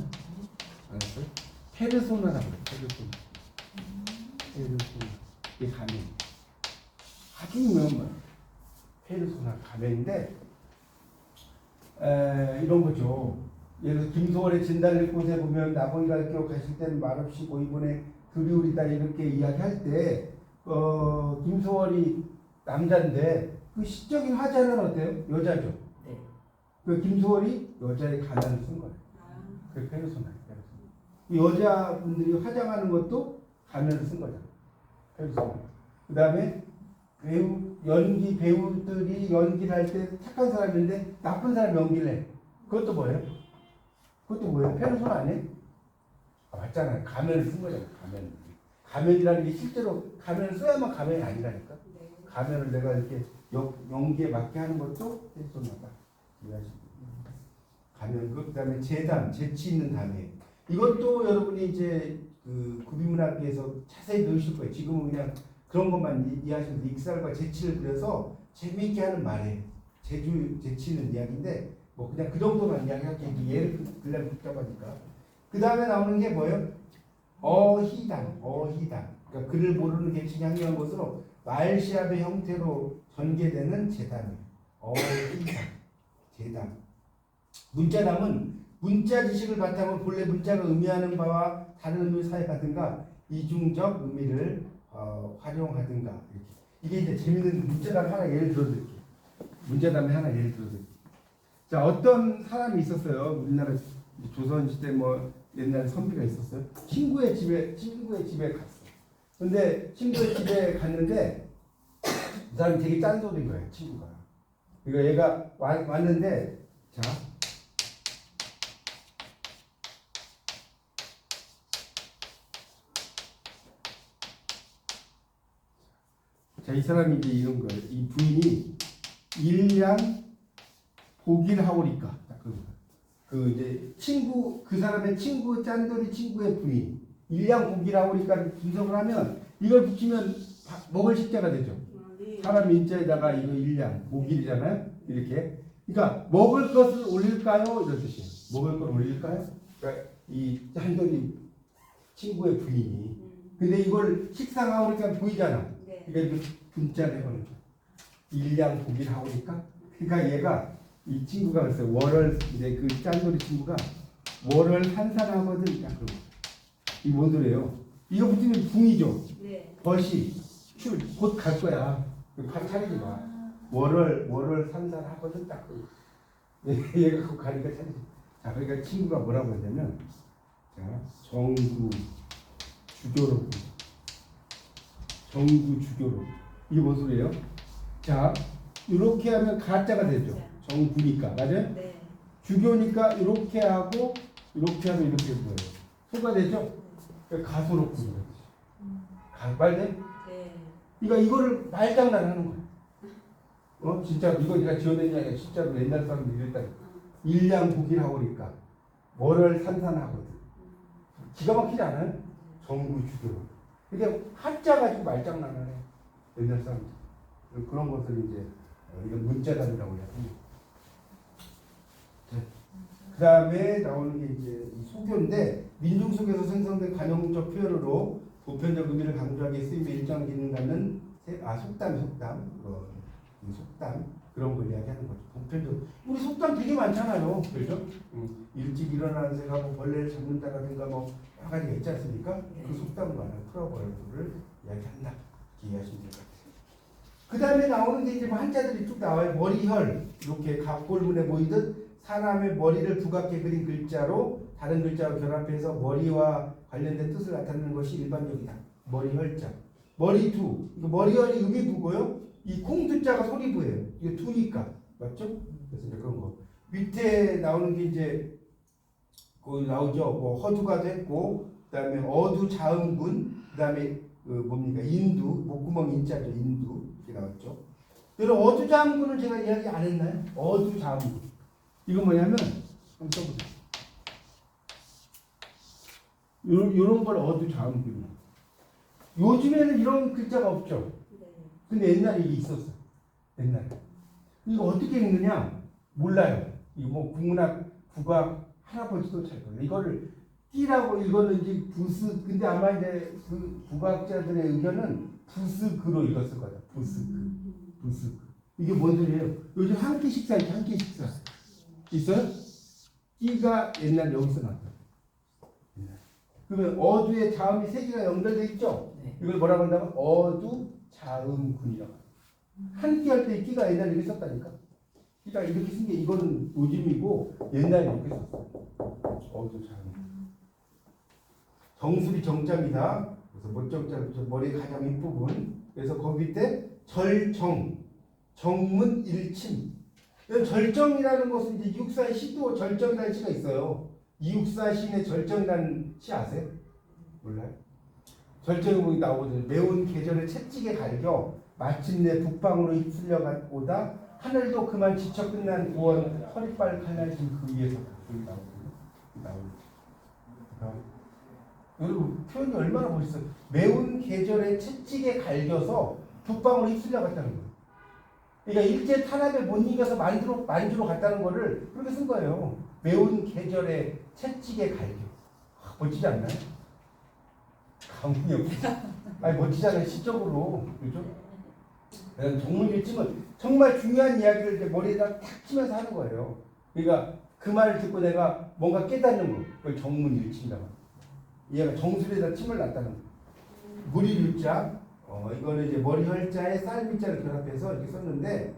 안 했어요? 페르소나라고 그랬어요. 페르소나. 이게 가면. 아주 유명한 페르소나 가면인데 이런 거죠. 예를 들어 김소월의 진달래 꽃에 보면 나보이 갈겨 가실 때는 말없이 고이번에 그리우리다 이렇게 이야기할 때 김소월이 남자인데 그 시적인 화자는 어때요? 여자죠. 네. 그 김소월이 여자의 가면을 쓴 거예요. 그 페르소나. 여자분들이 화장하는 것도 가면을 쓴 거죠. 페르소나. 그 다음에 배우들이 연기를 할 때 착한 사람인데 나쁜 사람 연기를 해. 그것도 뭐예요? 페르소나 아니에요? 맞잖아요. 가면을 쓴 거잖아요. 가면이라는 게 실제로 가면을 써야만 가면이 아니라니까. 가면을 내가 이렇게 연기에 맞게 하는 것도 페르소나다. 가면극, 그다음에 재치 있는 담에. 이것도 여러분이 이제 그 구비문학계에서 자세히 배우실 거예요. 지금은 그냥 그런 것만 이해하시면서 익살과 재치를 그려서 재미있게 하는 말이에요. 재치 있는 이야기인데 뭐 그냥 그 정도만 이야기할게요. 예를 들려면 복잡하니까. 그 다음에 나오는 게 뭐예요? 어희당. 그러니까 글을 모르는 객칭이 향유한 것으로 말시합의 형태로 전개되는 재단이에요. 재단. 문자담은 문자 지식을 바탕으로 본래 문자가 의미하는 바와 다른 의미를 사용하든가 이중적 의미를 활용하든가 이렇게. 이게 이제 재밌는 문자담 하나 예를 들어드릴게요. 문자담에 하나 예를 들어드릴게요. 자, 어떤 사람이 있었어요. 우리나라 조선시대 뭐 옛날에 선비가 있었어요. 친구의 집에 갔어. 근데 친구의 집에 갔는데 이 사람이 되게 짠소리인 거예요. 친구가. 그러니까 얘가 왔는데 자, 이 사람이 이제 이런 거예요. 이 부인이 일량 보길 하오리까. 그 이제 친구, 그 사람의 친구, 짠돌이 친구의 부인. 일량 보길 하오리까를 분석을 하면 이걸 붙이면 먹을 식자가 되죠. 사람 인자에다가 이거 일량, 보길이잖아요. 이렇게. 그러니까 먹을 것을 올릴까요? 이런 뜻이에요. 먹을 걸 올릴까요? 그러니까 이 짠돌이 친구의 부인이. 근데 이걸 식상하고 그러니까 보이잖아. 그러니까 이렇게 분자를 해보는 거야. 일량 보길 하오니까. 그러니까 얘가 이 친구가 그랬어요. 월을 이제 그 짠돌이 친구가 월을 산산하거든. 이 뭔 소리예요? 이거 붙이면 붕이죠. 네. 벗이 곧 갈 거야. 팔 차리지 마. 월을 산산하거든. 딱 얘가 곧 가니까 차리지. 자, 그러니까 친구가 뭐라고 했냐면 자, 정구 주교로. 이게 뭔 소리예요? 자, 이렇게 하면 가짜가 되죠. 정구니까 맞아요? 네. 주교니까 이렇게 하고 이렇게 하면 이렇게 뭐예요? 소가 되죠? 그러니까 가소롭고 말돼? 네. 그러니까 이거를 말장난하는 거야. 진짜 이거 내가 지어낸 게 아니라 진짜로 옛날 사람들이 이랬다니까. 일량 보기라고 그러니까 뭐를 산산하거든. 기가 막히지 않아요? 정구 주교. 이게 한자 가지고 말장난을 해. 옛날 사람들. 그런 것을 이제 이건 문자담이라고 해요. 그 다음에 나오는 게 이제 소교인데 민중 속에서 생성된 관용적 표현으로 보편적 의미를 강조하기 쓰임에 일정 기능 갖는 속담 그런 걸 이야기하는 거죠. 보편적 우리 속담 되게 많잖아요. 그렇죠? 일찍 일어나는 새가 뭐 벌레를 잡는다라든가 뭐 여러 가지가 있지 않습니까? 그 속담을 말하는 프로버브를 이야기한다. 이렇게 이해하시면 될 것 같아요. 그 다음에 나오는 게 이제 뭐 한자들이 쭉 나와요. 머리혈 이렇게 각골문에 모이듯 사람의 머리를 부각해 그린 글자로 다른 글자와 결합해서 머리와 관련된 뜻을 나타내는 것이 일반적이다. 머리혈자. 머리투. 이거 머리혈이 의미부고요. 이 콩투자가 소리부예요. 이게 투니까. 맞죠? 그래서 이제 그런 거. 밑에 나오는 게 이제 거기 나오죠. 뭐 허두가 됐고, 그 다음에 어두 자음군, 그 다음에 뭡니까? 인두, 목구멍 인자죠. 인두. 이렇게 나왔죠. 여러분 어두 자음군을 제가 이야기 안 했나요? 어두 자음군. 이거 뭐냐면 한번 써보세요. 요런 걸 어두 자음군이에요. 요즘에는 이런 글자가 없죠. 근데 옛날에 이게 있었어. 옛날에. 이거 어떻게 읽느냐? 몰라요. 이거 뭐 국문학, 국악 할아버지도 잘 몰라. 이거를 띠라고 이거는 이제 부스. 근데 아마 이제 그 국악자들의 의견은 부스그로 읽었을 거다. 부스그. 이게 뭔 소리예요? 요즘 한 끼 식사 있죠. 한 끼 식사. 있어요? 끼가 옛날 여기서 나왔다. 그러면 어두의 자음이 세 개가 연결돼 있죠? 네. 이걸 뭐라고 한다면 어두 자음군이라고. 한 끼 할 때 끼가 옛날에 이렇게 썼다니까. 끼가 이렇게 쓴 게 이거는 요즘이고 옛날에 이렇게 썼어. 어두 자음. 정수리 정자입니다. 그래서 못정자 머리의 가장 윗부분. 그래서 거기 밑에 절정, 정문 일침. 절정이라는 것은 이제 이육사의 시도 절정이라는 시가 있어요. 이육사 시인의 절정이라는 시 아세요? 몰라요? 절정이 거기 나오거든요. 매운 계절에 채찍에 갈겨 마침내 북방으로 휩쓸려 오다 하늘도 그만 지쳐 끝난 고원 허리빨 칼날진 그 위에서 여기 나오거든요. 여러분 표현이 얼마나 멋있어요. 매운 계절에 채찍에 갈겨서 북방으로 휩쓸려 갔다는 거예요. 그러니까 일제 탄압에 못 이겨서 만주로 갔다는 거를 그렇게 쓴 거예요. 매운 계절에 채찍에 갈겨. 멋지지 않나요? 감흥이 없어. 아니 멋지잖아요. 시적으로. 그죠? 정문일침은 정말 중요한 이야기를 이제 머리에다 탁 치면서 하는 거예요. 그러니까 그 말을 듣고 내가 뭔가 깨닫는 거, 그걸 정문일침이라고 합니다. 얘가 정수리에다 침을 놨다는 거. 무리일자, 이거는 이제 머리혈자에 쌀밑자를 결합해서 이렇게 썼는데,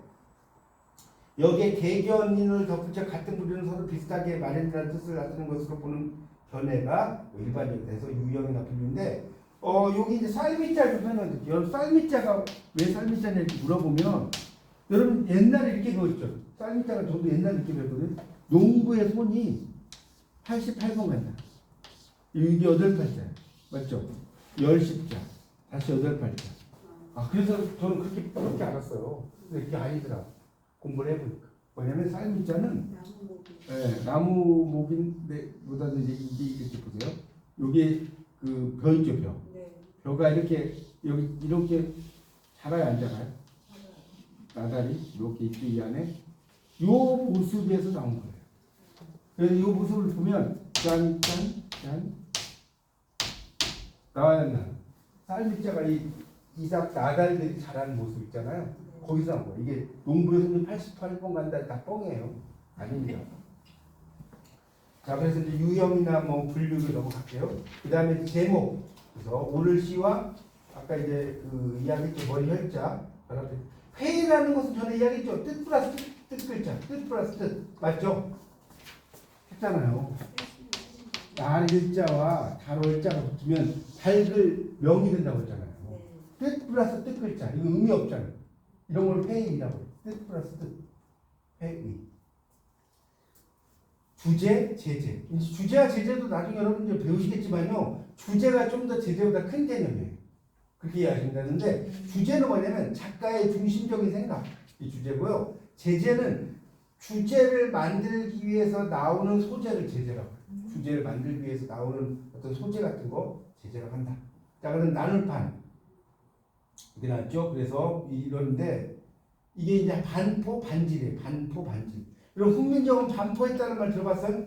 여기에 개견인을 덧붙여 같은 부류는 서로 비슷하게 마련이라는 뜻을 나타내는 것으로 보는 견해가 일반적으로 돼서 유형이나 분류인데, 여기 이제 쌀밑자를 설명드릴게요. 여러분 쌀밑자가 왜 쌀밑자냐 이렇게 물어보면, 여러분 옛날에 이렇게 배웠죠. 쌀밑자가 저도 옛날에 이렇게 배웠거든요. 농부의 손이 88번 간다. 이게 8팔자예요. 맞죠? 10십자, 다시 8팔자. 그래서 저는 그렇게 알았어요. 근데 그게 아니더라. 공부를 해보니까. 뭐냐면 쌀밑자는 나무목인데 보다는 이게 이렇게 보세요. 요게 그 벼 있죠, 벼. 벼가 이렇게 여기 이렇게 자라요, 안 자라요? 나달이 이렇게 있죠, 이 안에. 요 모습에서 나온 거예요. 그래서 이 모습을 보면 짠 나와야 한다. 쌀밑자가 이 이삭 나달들이 자라는 모습 있잖아요. 거기서 나온 거예요. 이게 농부의 손이 88번 간다 다 뻥이에요. 아닙니다. 자, 그래서 이제 유형이나 뭐 분류를 넘어갈게요. 그 다음에 제목. 그래서 오늘 시와 아까 이제 그 이야기했죠. 머리 혈자. 회의라는 것은 전에 이야기했죠. 뜻 플러스 뜻 글자. 뜻 플러스 뜻. 맞죠? 했잖아요. 날일자와 달월자가 붙으면 밝을 명이 된다고 했잖아요. 뜻 플러스 뜻 글자. 이거 의미 없잖아요. 이런 걸 회의라고 해요. 뜻 플러스 뜻. 회의. 주제, 제재. 주제와 제재도 나중에 여러분들 배우시겠지만요. 주제가 좀 더 제재보다 큰 개념이에요. 그렇게 이해하신다는데, 주제는 뭐냐면 작가의 중심적인 생각. 이 주제고요. 제재는 주제를 만들기 위해서 나오는 소재를 제재라고 해요. 주제를 만들기 위해서 나오는 어떤 소재 같은 거 제재라고 한다. 자, 그럼 나눌판. 이게 나왔죠? 그래서 이런데, 이게 이제 반포, 반질이에요. 반포, 반질. 그럼 훈민정음 반포했다는 말 들어봤어요?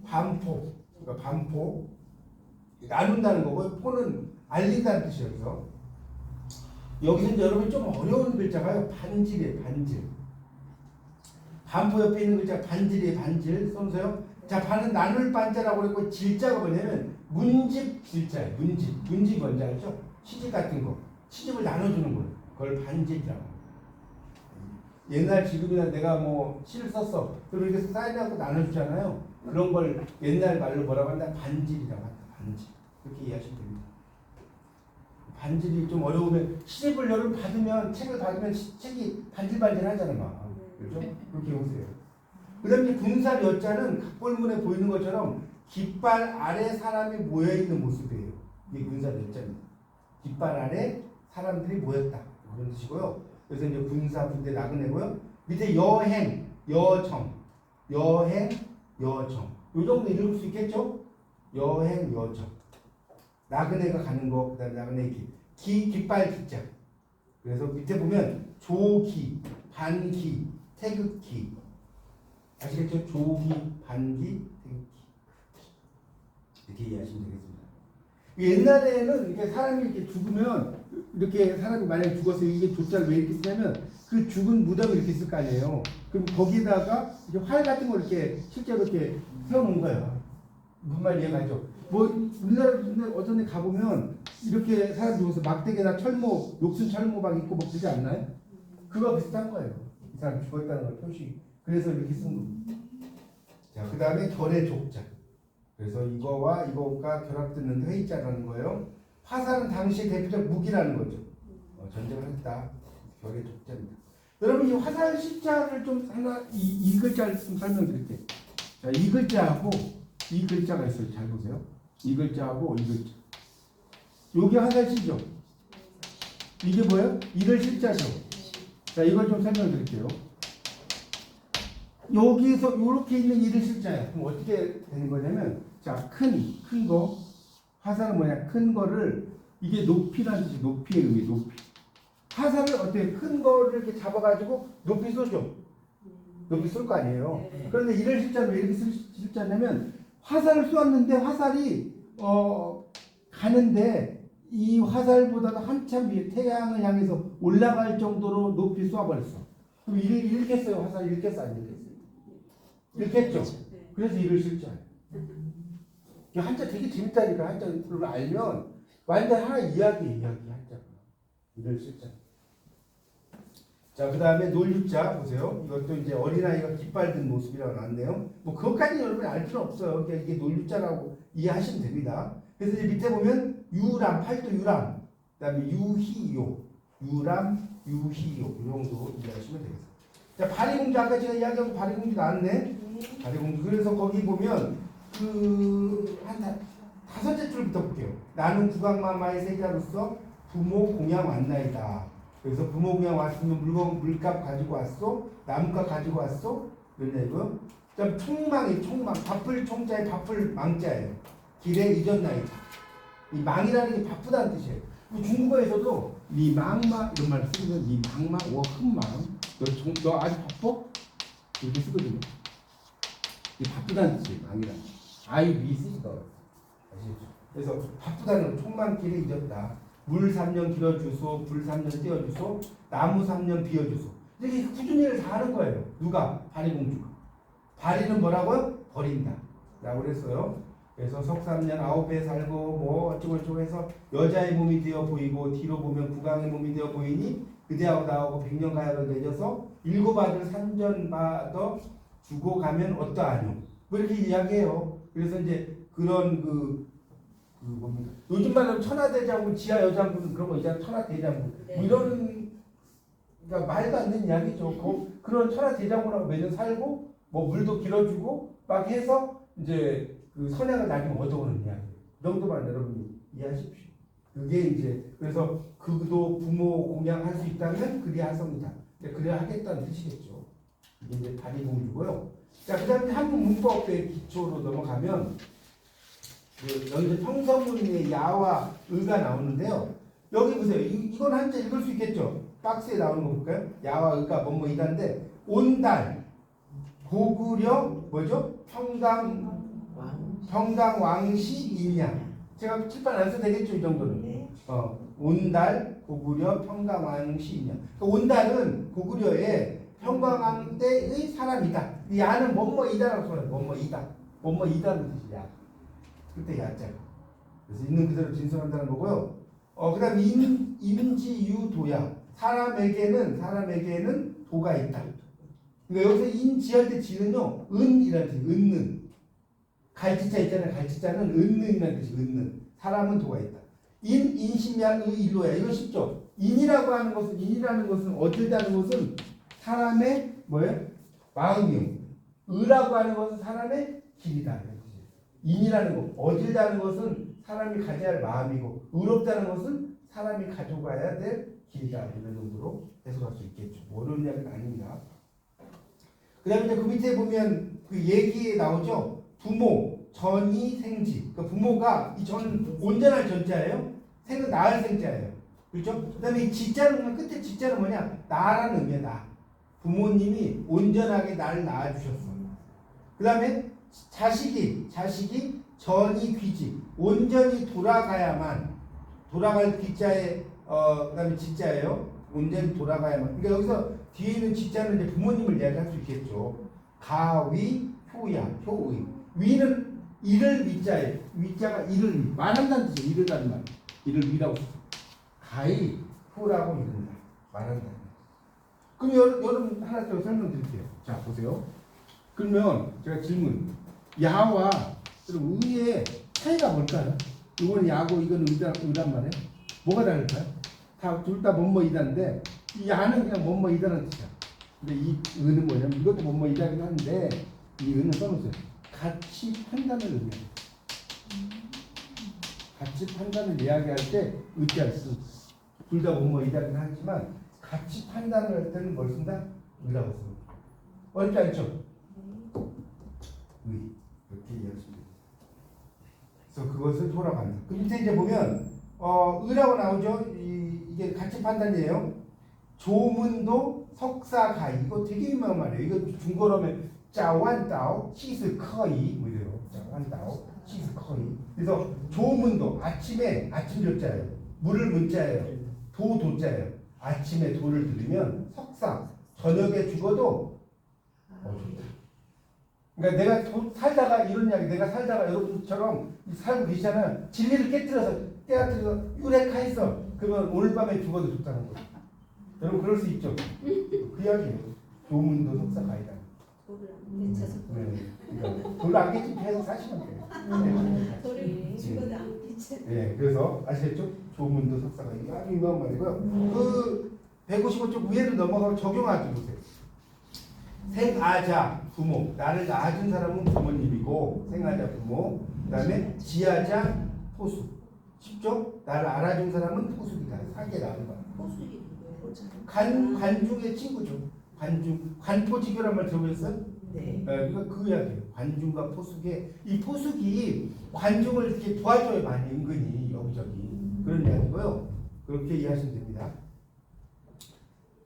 반포. 그러니까 반포. 나눈다는 거고, 포는 알린다는 뜻이에요. 여기서. 여기서 이제 여러분 좀 어려운 글자가요. 반질이에요. 반질. 반포 옆에 있는 글자 반질이에요. 반질. 써보세요. 자, 반은 나눌 반자라고 그랬고, 질자가 뭐냐면 문집 질자예요. 문집. 문집 뭔지 알죠? 시집 같은 거. 시집을 나눠주는 거예요. 그걸 반질이라고. 옛날 지금이나 내가 뭐 시를 썼어. 그리고 이렇게 사인하고 나눠주잖아요. 그런 걸 옛날 말로 뭐라고 한다? 반질이라고 한다. 반질. 그렇게 이해하시면 됩니다. 반질이 좀 어려우면 시집을 여러분 받으면 책을 받으면 책이 반질반질 하잖아요. 막. 그렇죠? 그렇게 보세요. 그 다음에 군사 여자는 각벌문에 보이는 것처럼 깃발 아래 사람이 모여있는 모습이에요. 이게 군사 여자입니다. 깃발 아래 사람들이 모였다. 그런 뜻이고요. 그래서 이제 군사 군대 나그네고요. 밑에 여행, 여정, 여행, 여정. 요 정도 읽을 수 있겠죠? 여행, 여정. 나그네가 가는 거, 그다음에 나그네 깃발 기자. 그래서 밑에 보면 조기, 반기, 태극기. 아시겠죠? 조기, 반기, 태극기. 이렇게 이해하시면 되겠습니다. 옛날에는 이렇게 사람이 이렇게 죽으면 이렇게 사람이 만약에 죽어서 이게 조자를 왜 이렇게 쓰냐면 그 죽은 무덤을 이렇게 쓸 거 아니에요. 그럼 거기다가 이제 활 같은 걸 이렇게 실제로 이렇게 세워놓은 거예요. 무슨 말 이해가죠? 뭐 우리나라 어떤 데 가보면 이렇게 사람 죽어서 막대기나 철모, 녹슨 철모 막 있고 뭐 그러지 않나요? 그거 비슷한 거예요. 이 사람 죽었다는 걸 표시. 그래서 이렇게 쓴 겁니다. 자, 그 다음에 결의 족자. 그래서 이거와 이거가 결합되는 회의자라는 거예요. 화살은 당시의 대표적 무기라는 거죠. 전쟁을 했다. 결의 족자입니다. 여러분 이 화살 십자를 좀 하나 이 글자를 좀 설명드릴게요. 자, 이 글자하고 이 글자가 있어요. 잘 보세요. 이 글자하고 이 글자. 여기 화살 시죠. 이게 뭐예요? 이글 십자죠. 자, 이걸 좀 설명드릴게요. 여기서 이렇게 있는 이를 십자야. 그럼 어떻게 되는 거냐면, 자, 큰 거. 화살은 뭐냐? 큰 거를 이게 높이라는 뜻이 높이의 의미, 높이. 화살을 어떻게 큰 거를 이렇게 잡아가지고 높이 쏘죠. 높이 쏠 거 아니에요. 그런데 이를 십자는 왜 이렇게 십자냐면 화살을 쏘았는데 화살이 가는데 이 화살보다도 한참 위에 태양을 향해서 올라갈 정도로 높이 쏘아버렸어. 그럼 잃겠어요? 화살 잃겠어? 안 잃겠어요? 잃겠죠? 네. 그래서 이를 쓸 않아요. 이 한자 되게 재밌다니까. 한자를 알면 완전 하나 이야기 한자가. 이를 쓸 줄. 자, 그 다음에 논유자 보세요. 이것도 이제 어린아이가 깃발 든 모습이라고 나왔네요. 뭐 그것까지 여러분이 알 필요 없어요. 그러니까 이게 논유자라고 이해하시면 됩니다. 그래서 이제 밑에 보면 유람, 팔도 유람, 그 다음에 유희요, 유람, 유희요 이 정도 이해하시면 되겠습니다. 자, 바리공주 아까 제가 이야기한 바리공주 나왔네. 바리공주. 그래서 거기 보면 한 다섯째 줄부터 볼게요. 나는 국왕마마의 세자로서 부모 공양 왔나이다. 그래서 부모 공양 왔으면 물값 가지고 왔소, 나무값 가지고 왔소, 이런 얘기고요. 그다음 총망이 총망, 바쁠 총자에 바쁠 망자예요. 길에 잊었나이다. 이 망이라는 게 바쁘다는 뜻이에요. 중국어에서도 니 망마 이런 말 쓰면 니 망마 워 흠망 너 아주 바빠? 이렇게 쓰거든요. 이 바쁘다는 뜻이에요. 망이라는 I be 쓰시더 아시겠죠? 그래서 바쁘다는 총망길에 잊었다. 물 3년 길어주소, 불 3년 띄워주소, 나무 3년 비워주소. 이렇게 꾸준히 일을 다 하는 거예요. 누가? 바리공주가. 바리는 뭐라고요? 버린다. 라고 그랬어요. 그래서 석 3년 9배 살고 뭐 어쩌고저쩌고 해서 여자의 몸이 되어 보이고 뒤로 보면 국왕의 몸이 되어 보이니 그대하고 나하고 100년 가약을 맺어서 7 아들 산전받아 주고 가면 어떠하뇨? 뭐 이렇게 이야기해요. 그래서 이제 그런 뭡니까? 요즘 말로 천하대장군, 지하 여장군 그런 거 있잖아요. 천하대장군. 네. 뭐 이런 그러니까 말도 안 되는 이야기죠. 그런 천하대장군하고 매년 살고 뭐 물도 길어주고 막 해서 이제 그 선약을 나중에 얻어오는 이야기. 그 정도만 여러분이 이해하십시오. 그게 이제 그래서 그도 부모 공양할 수 있다면 그래야 하성이다. 그래야 하겠다는 뜻이겠죠. 이게 이제 바리공주고요. 자, 그다음에 한국 문법의 기초로 넘어가면 여기서 평서문의 야와 의가 나오는데요. 여기 보세요. 이건 한자 읽을 수 있겠죠. 박스에 나오는 거 볼까요? 야와 의가 뭐이다인데 온달 고구려 뭐죠? 평강왕시 임야. 제가 칠판 안 써도 되겠죠, 이 정도는. 네. 온달 고구려 평강왕시 임야. 그러니까 온달은 고구려의 평강왕 때의 사람이다. 야는 뭐뭐이다라고 써요. 뭐뭐이다. 뭐뭐이다는 뜻이야. 그때 야자. 그래서 있는 그대로 진술한다는 거고요. 그다음 인지유도야. 사람에게는 도가 있다. 그러니까 여기서 인지할 때 지는요, 은이라는 뜻이 은는. 갈치자 있잖아요. 갈치자는 은는이라는 뜻이 은는. 사람은 도가 있다. 인심양 일로야. 이거 쉽죠? 인이라는 것은 얻으다는 것은 사람의 뭐예요? 마음이요. 의라고 하는 것은 사람의 길이다. 인이라는 것, 얻으다는 것은 사람이 가져야 할 마음이고, 의롭다는 것은 사람이 가져가야 될 길이다. 이런 정도로 해석할 수 있겠죠. 어려운 이야기는 아닙니다. 그 다음에 이제 그 밑에 보면 그 얘기에 나오죠. 부모, 전이 생지. 그 부모가 이 전 온전할 전자예요. 생은 낳을 생자예요. 그렇죠? 그 다음에 이 지자는 끝에 지자는 뭐냐? 나라는 의미야. 나. 부모님이 온전하게 나를 낳아주셨어. 그 다음에 자식이 전이 귀지. 온전히 돌아가야만 돌아갈 귀자에 그 다음에 지자예요. 온전히 돌아가야만. 그러니까 여기서 뒤에 있는 지자는 이제 부모님을 이야기할 수 있겠죠. 가위, 효야, 효의. 위는 이를 위자예요. 위자가 이를 위. 말한다는 뜻이에요. 이르다는 말. 이를 위라고 써요. 가위, 효라고 이른다. 말한다. 그럼 여러분 하나 더 설명드릴게요. 자, 보세요. 그러면 제가 질문. 야와 의의 차이가 뭘까요? 이거는 야고 이거는 의란 말이에요. 뭐가 다를까요? 둘 다 뭐뭐이다인데 이 야는 그냥 뭐뭐이다는 뜻이야. 근데 이 의는 뭐냐면 이것도 뭐뭐이다긴 한데 이 의는 써놓으세요. 가치 판단을 의미해요. 가치 판단을 이야기할 때 의자를 쓰는 둘 다 뭐뭐이다긴 하지만 가치 판단을 할 때는 뭘 쓴다? 의라고 씁니다. 어렵지 않죠? 의. 이렇게 이해하시면 됩니다. 그래서 그것을 돌아간다. 그 밑에 이제 보면 의라고 나오죠. 이게 가치 판단이에요. 조문도 석사가이. 이거 되게 유명한 말이에요. 이거 중국어로 하면 짜완다오, 시스 커이 뭐 이래요. 짜완다오, 시스커이. 그래서 조문도 아침에 아침 조자예요. 물을 문자예요. 도자예요. 아침에 도를 들으면 석사. 저녁에 죽어도 좋다. 그러니까 내가 살다가 이런 이야기, 내가 살다가 여러분처럼 살고 계시잖아요. 진리를 깨뜨려서 유레카했어. 그러면 오늘 밤에 죽어도 좋다는 거예요. 여러분 그럴 수 있죠. 그 이야기예요. 조문도 석사 가이다. 돌을 안 깨쳐서 그러니까 돌을 안 깨지 계속 사시면 돼요. 돌을 죽어도 안 깨쳐. 네, 그래서 아시겠죠? 조문도 석사가 아주 유명한 말이고요. 그 155쪽 위에로 넘어가고 적용하지 보세요. 생아자 부모, 나를 낳아준 사람은 부모님이고 생아자 부모. 그다음에 지아자 포수. 쉽죠? 나를 알아준 사람은 포수이다. 사계 나온 거야. 호수이 누구예요? 관중의 친구죠. 관포지교란 말 들어보셨어요? 네. 그러니까 그 이야기예요. 관중과 포숙의 이 포숙이 관중을 이렇게 도와줘요. 많이 은근히 여기저기 그런 이야기고요. 그렇게 이해하시면 됩니다.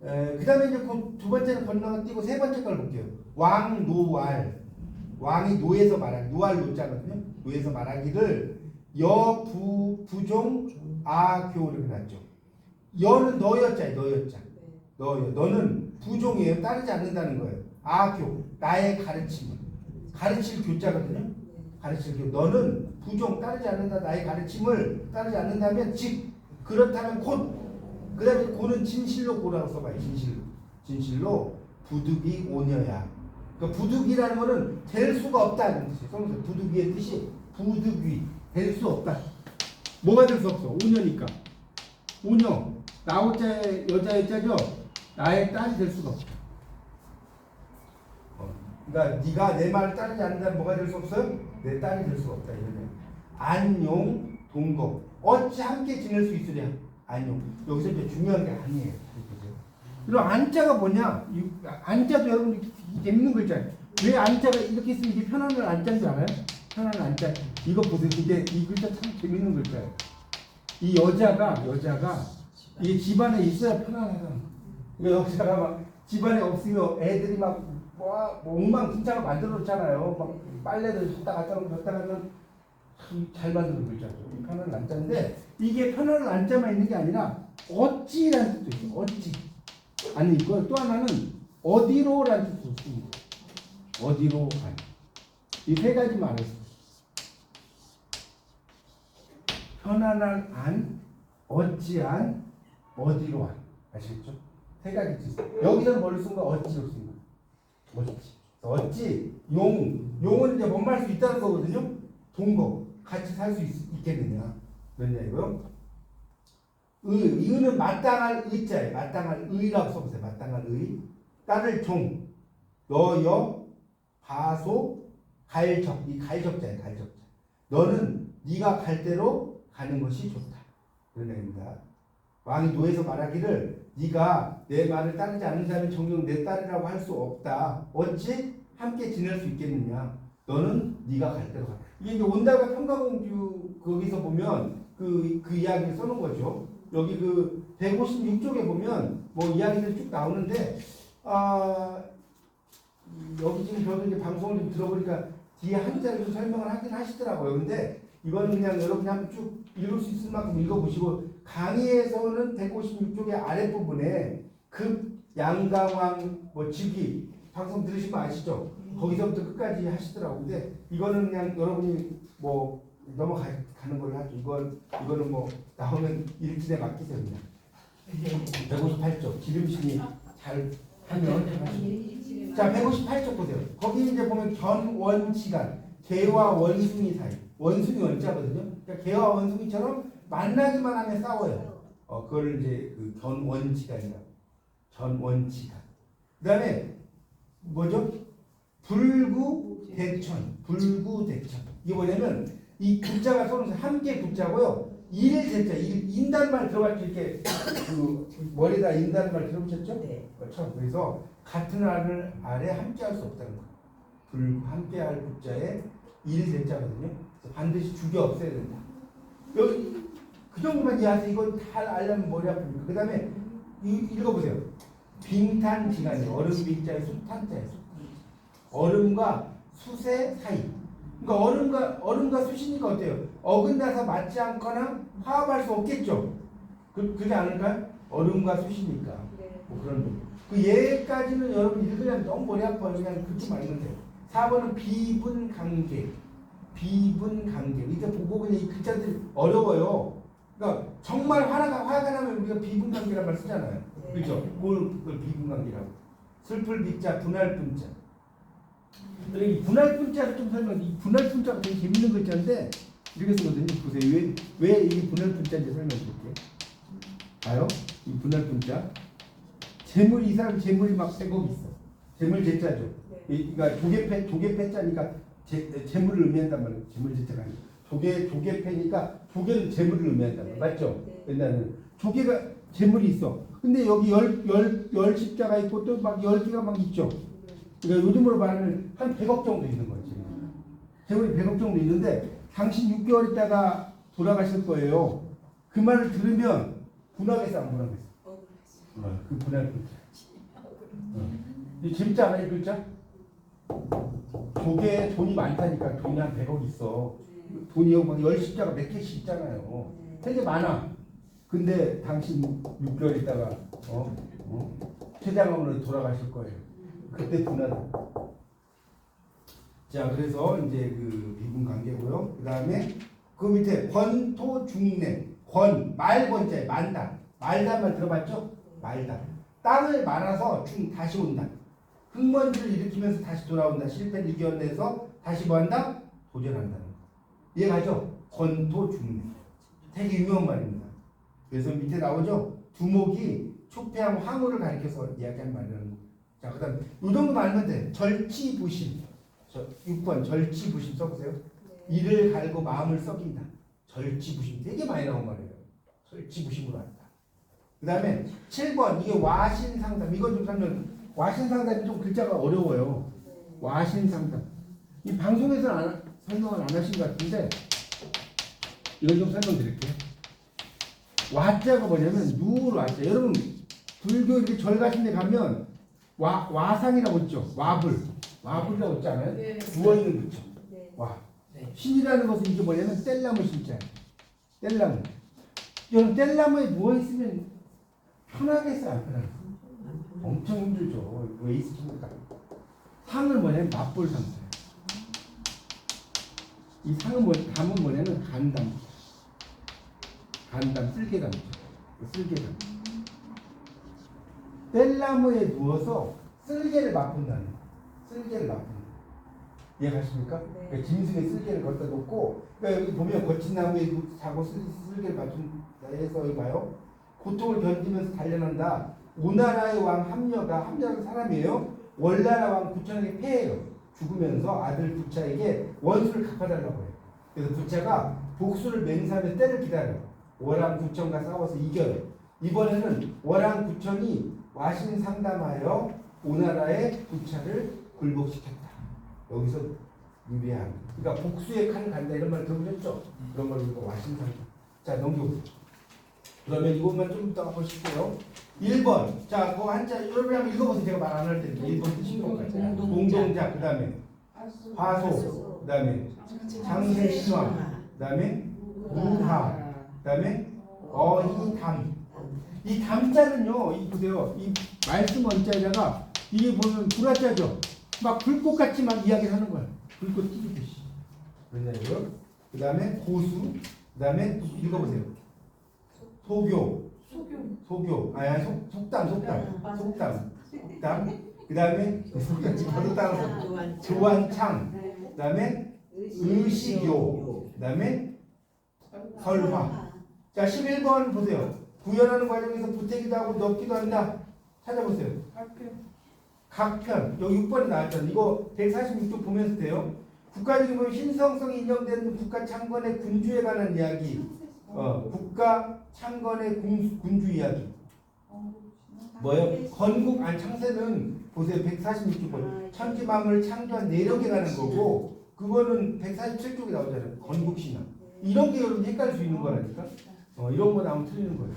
그 다음에 이제 그 두 번째는 건너가 띄고 세 번째 걸 볼게요. 왕노왈. 왕이 노에서 말하기. 노알 노자거든요. 노에서 말하기를 여부 부종 아교 이렇게 났죠. 여는 너였자. 너는 부종이에요. 따르지 않는다는 거예요. 아교. 나의 가르침을. 가르칠 교자거든요. 가르칠 교. 너는 부종 따르지 않는다. 나의 가르침을 따르지 않는다면 즉 그렇다면 곧. 그 다음에 고는 진실로 고라고 써봐요. 진실로 부득이 오녀야. 그러니까 부득이라는 거는 될 수가 없다는 뜻이에요. 써보세요. 부득이의 뜻이 부득이. 될 수 없다. 뭐가 될 수 없어? 오녀니까. 오녀. 나오자의 여자였자죠. 나의 딸이 될 수가 없다. 그러니까 네가 내 말을 따르지 않는다면 뭐가 될 수 없어요? 내 딸이 될 수가 없다. 이러면 안용 동거. 어찌 함께 지낼 수 있으랴. 안용. 여기서 이제 중요한 게 아니에요. 그럼 안자가 뭐냐? 안자도 여러분 이렇게 재밌는 글자예요. 왜 안자가 이렇게 있으면 이게 편안한 안자인 줄 알아요? 편안한 안자. 이거 보세요. 이게 이 글자 참 재밌는 글자예요. 이 여자가 이게 집안에 있어야 편안하다. 그러니까 여자가 막 집안에 없으면 애들이 막 엉망진창을 만들어 놓잖아요. 막 빨래를 줬다 갖다 놓고 줬다 갖다 놓으면 잘 만드는 글자죠. 편안한 안자인데 이게 편안한 안자만 있는 게 아니라 어찌라는 뜻도 있어요. 어찌. 아니 이거 또 하나는 어디로라는 뜻도 있습니다. 어디로 간. 이 세 가지 말을 써요. 편안한 안, 어찌한, 어디로 안. 아시겠죠? 세 가지 뜻. 여기서는 뭘 쓴 거? 어찌로 쓴 거. 어찌. 용은 이제 뭔 말 수 있다는 거거든요. 동거. 같이 살 수 있겠느냐. 그런 얘기고요. 의는 마땅할 의자예요. 마땅할 의라고 써보세요. 마땅할 의. 딸을 종. 너여, 바소, 갈적. 이 갈적자예요. 갈적자. 너는 네가 갈 대로 가는 것이 좋다. 그런 얘기입니다. 왕이 노에서 말하기를 네가 내 말을 따르지 않는다면 정녕 내 딸이라고 할 수 없다. 어찌 함께 지낼 수 있겠느냐. 너는 네가 갈 대로 가. 이게 이제 온달과 평가공주 거기서 보면 그 이야기를 써놓은 거죠. 여기 그 156쪽에 보면 뭐 이야기들이 쭉 나오는데 여기 지금 저도 이제 방송을 좀 들어보니까 뒤에 한자를 좀 설명을 하긴 하시더라고요. 근데 이거는 그냥 여러분이 한번 쭉 읽을 수 있을 만큼 읽어보시고 강의에서는 156쪽의 아랫부분에 급 양강왕 뭐 즉위 방송 들으시면 아시죠? 거기서부터 끝까지 하시더라고요. 근데 이거는 그냥 여러분이 뭐 넘어가는 걸로 하죠. 이거는 뭐 나오면 일진에 맡기세요. 그냥 158쪽 지름신이 잘 하면 자 158쪽 보세요. 거기 이제 보면 견원지간 개와 원숭이 사이 원숭이 원자거든요. 그러니까 개와 원숭이처럼 만나기만 하면 싸워요. 그걸 이제 그 견원지간이라고. 견원지간. 그다음에 뭐죠? 불구대천. 불구대천. 이게 뭐냐면 이 글자가 써놓은 함께 붙자고요. 일대자 인다는 말 들어봤죠? 이렇게 그 머리에다 인다는 말 들어보셨죠? 네. 그렇죠. 그래서 같은 하늘 아래 함께할 수 없다는 거예요. 불 함께할 붙자에 일대자거든요. 반드시 죽여 없애야 된다. 여기 그 정도만 이해하세요. 이건 다 알려면 머리 아픕니다. 그 다음에 읽어보세요. 빙탄지간이 얼음 빙자에 숫탄자에 얼음과 숫의 사이. 그러니까 얼음과 숯이니까 어때요? 어긋나서 맞지 않거나 화합할 수 없겠죠. 그지 않을까요? 얼음과 숯이니까. 네. 뭐 그런 거. 그 얘까지는 여러분 읽으면 너무 머리 아파요. 그냥 그렇게 말면 돼요. 4번은 비분관계. 비분관계. 이제 보고 그냥 이 글자들이 어려워요. 그러니까 정말 화가 나면 우리가 비분관계란 말 쓰잖아요. 네. 그렇죠? 그걸 비분관계라고. 슬플 비자, 분할 분자. 이 분할 분자를 좀 설명. 이 분할 분자가 되게 재밌는 글자인데 이렇게 쓰거든요. 보세요. 왜 이게 분할 분자인지 설명드릴게요. 봐요. 이 분할 분자. 재물이 이 사람 재물이 막 100억 있어. 재물 제자죠. 네. 그러니까 조개패자니까 재물을 의미한단 말이에요. 재물 제자가 아니고 조개패니까 조개는 재물을 의미한단 말이에요. 맞죠? 네. 옛날에는 조개가 재물이 있어. 근데 여기 열 십자가 있고 또 막 10개가 막 있죠. 그러니까 요즘으로 말하면 한 100억 정도 있는 거지. 재물이 100억 정도 있는데 당신 6개월 있다가 돌아가실 거예요. 그 말을 들으면 분하겠어 안 분하겠어? 그 분할 글자. 이 재밌지 않아요, 이 글자? 조개 돈이 많다니까 돈이 한 100억 있어. 돈이 막 10십자가 몇 개씩 있잖아요. 되게 많아. 근데 당신 6개월 있다가 폐장암으로 돌아가실 거예요. 그때 분하다. 자, 그래서 이제 그 비분 관계고요. 그 다음에 그 밑에 권토중내. 말권자에 만다. 말다만 들어봤죠? 말다. 땅을 말아서 다시 온다. 흙먼지를 일으키면서 다시 돌아온다. 실패를 이겨내서 다시 뭐한다? 도전한다는 거. 이해가죠? 권토중내. 되게 유명한 말입니다. 그래서 밑에 나오죠? 두목이 초패한 황후를 가리켜서 이야기한 말이라는 거. 자, 그 다음 이 정도 말면 돼. 절치부심. 6번 절치부심 써보세요. 이를 갈고 마음을 썩인다. 절치부심 되게 많이 나온 말이에요. 절치부심으로 한다. 그 다음에 7번 이게 와신상담. 이건 좀 설명. 와신상담이 좀 글자가 어려워요. 와신상담. 이 방송에서는 설명을 안 하신 것 같은데 이걸 좀 설명드릴게요. 와자가 뭐냐면 누울 와자. 여러분 불교 이렇게 절 같은 데 가면 와상이라고 있죠. 와불이라고 있지 않아요? 네. 누워있는 거죠. 네. 와. 신이라는 것은 이게 뭐냐면 뗄나무 신자예요. 뗄나무. 여러분 뗄나무에 누워있으면 편하겠어요? 안 편하겠어요? 엄청 힘들죠. 왜 있습니까? 상은 뭐냐면 맞불 상태예요. 이 상은 담은 뭐냐면 간담, 쓸개담. 뗄나무에 누워서 쓸개를 맛본다는 거예요. 쓸개를 맛본다. 이해가십니까? 네. 그러니까 짐승의 쓸개를 갖다 놓고, 그러니까 여기 보면 거친 나무에 자고 쓸개를 맞춘다 해서 여기 봐요. 고통을 견디면서 단련한다. 오나라의 왕 함녀라는 사람이에요. 월나라 왕 부처에게 패해요. 죽으면서 아들 부차에게 원수를 갚아달라고 해요. 그래서 부차가 복수를 맹세하며 때를 기다려. 월왕 부천과 싸워서 이겨요. 이번에는 월왕 부천이 와신 상담하여 오나라의 부차를 굴복시켰다. 여기서 유리한. 그러니까 복수의 칼을 간다 이런 말 들어보셨죠? 그런 걸 우리가 와신 상담. 자, 넘겨보세요. 그러면 이것만 좀 이따가 보실게요. 1번. 자, 그 한자 여러분이 한번 읽어보세요. 제가 말 안 할 테니까. 1번 뜻인 것 같아요. 공동자. 그 다음에 화소. 그 다음에 장세신화. 그 다음에 무하. 그 다음에 어희담. 이 담자는요. 이 보세요. 이 말씀 원자에다가 이게 보면 불화자죠. 막 불꽃같이 막 이야기를 하는 거야. 불꽃 튀기듯이. 왜냐고요? 그 다음에 고수. 그 다음에 읽어보세요. 소교. 아니 속담. 그 다음에 조안창. 그 다음에 의식요. 그 다음에 설화. 자, 11번 보세요. 구현하는 과정에서 보태기도 하고 넣기도 한다. 찾아보세요. 각편. 여기 6번에 나왔잖아요. 이거 146쪽 보면서 돼요. 국가적인 보면 신성성이 인정되는 국가 창건의 군주에 관한 이야기. 국가 창건의 군주 이야기. 뭐예요? 건국 창세는 보세요. 146쪽 천지만물을 창조한 내력에 관한 거고 그거는 147쪽에 나오잖아요. 건국신화. 이런 게 여러분 헷갈릴 수 있는 거라니까. 이런 거 나오면 틀리는 거예요.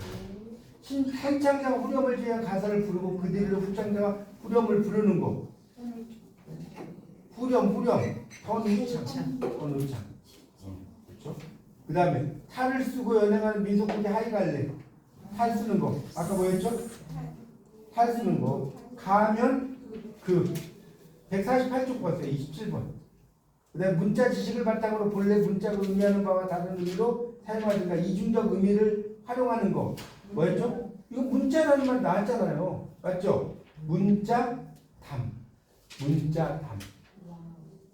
한창자가 후렴을 제한 가사를 부르고 그대로 후창자가 후렴을 부르는 거. 후렴, 선의창. 그렇죠? 그 다음에 탈을 쓰고 연행하는 민속국의 하이갈래. 탈 쓰는 거. 아까 뭐였죠? 탈 쓰는 거. 가면 그 148쪽 봤어요. 27번. 그 다음에 문자 지식을 바탕으로 본래 문자가 의미하는 바와 다른 의미로 사용하든가 이중적 의미를 활용하는 거. 뭐였죠? 이거 문자라는 말 나왔잖아요. 맞죠? 문자담.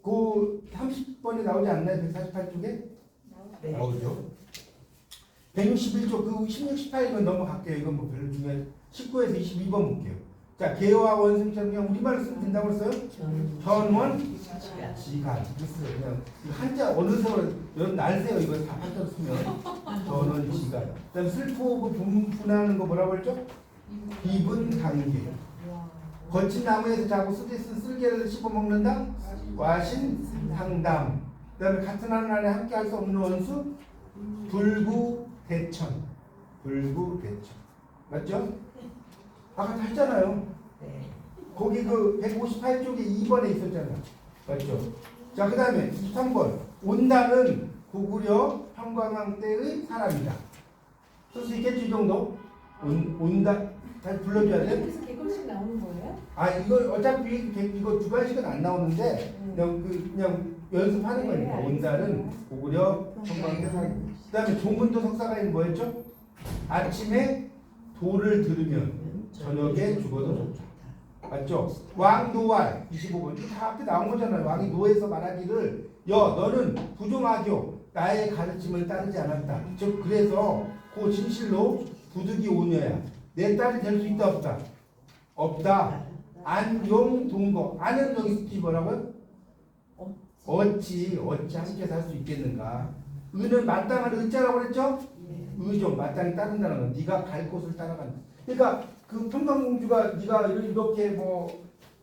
그 30번에 나오지 않나요? 148쪽에? 네. 나오죠. 161쪽 그 16, 18번 넘어갈게요. 이건 뭐 별로 중요해. 19에서 22번 볼게요. 자, 개와 원승처럼 그냥 우리말로 쓰면 된다고 했어요? 전원 지간. 글쎄요. 그냥 한자 어느 세월 여러분 날세요. 이거 다 한자로 쓰면 전원 지간. 그다음 슬프고 분하는 거 뭐라고 했죠? 비분 관계. 거친 나무에서 자고 쓸개를 씹어 먹는다. 와신 상담. 그다음에 같은 하늘 안에 함께 할 수 없는 원수 불구대천. 맞죠? 아까 다 했잖아요. 네. 거기 그 158쪽에 2번에 있었잖아요. 맞죠? 자, 그 다음에 23번. 온다는 고구려 평광왕 때의 사람이다. 쓸 수 있겠지, 이 정도? 온다. 다시 불러줘야 돼? 그래서 개걸식 나오는 거예요? 아, 이거 어차피 이거 주관식은 안 나오는데 그냥 연습하는 거니까. 온다는 고구려 평광왕 때 사람이다. 그 다음에 종문도 석사가인 뭐였죠? 아침에 도를 들으면 저녁에 죽어도 좋다. 맞죠? 왕 노왈 25번 다 앞에 나온 거잖아요. 왕이 노에서 말하기를 너는 부종하교 나의 가르침을 따르지 않았다. 즉 그래서 그 진실로 부득이 오녀야. 내 딸이 될 수 있다 없다? 없다. 안용 동거. 안은 여기 쓰지 뭐라고요? 어찌 함께 살 수 있겠는가? 의는 마땅한 의자라고 그랬죠? 의종 마땅히 따른다는 건 네가 갈 곳을 따라간다. 그러니까 그 평강공주가 네가 이렇게 뭐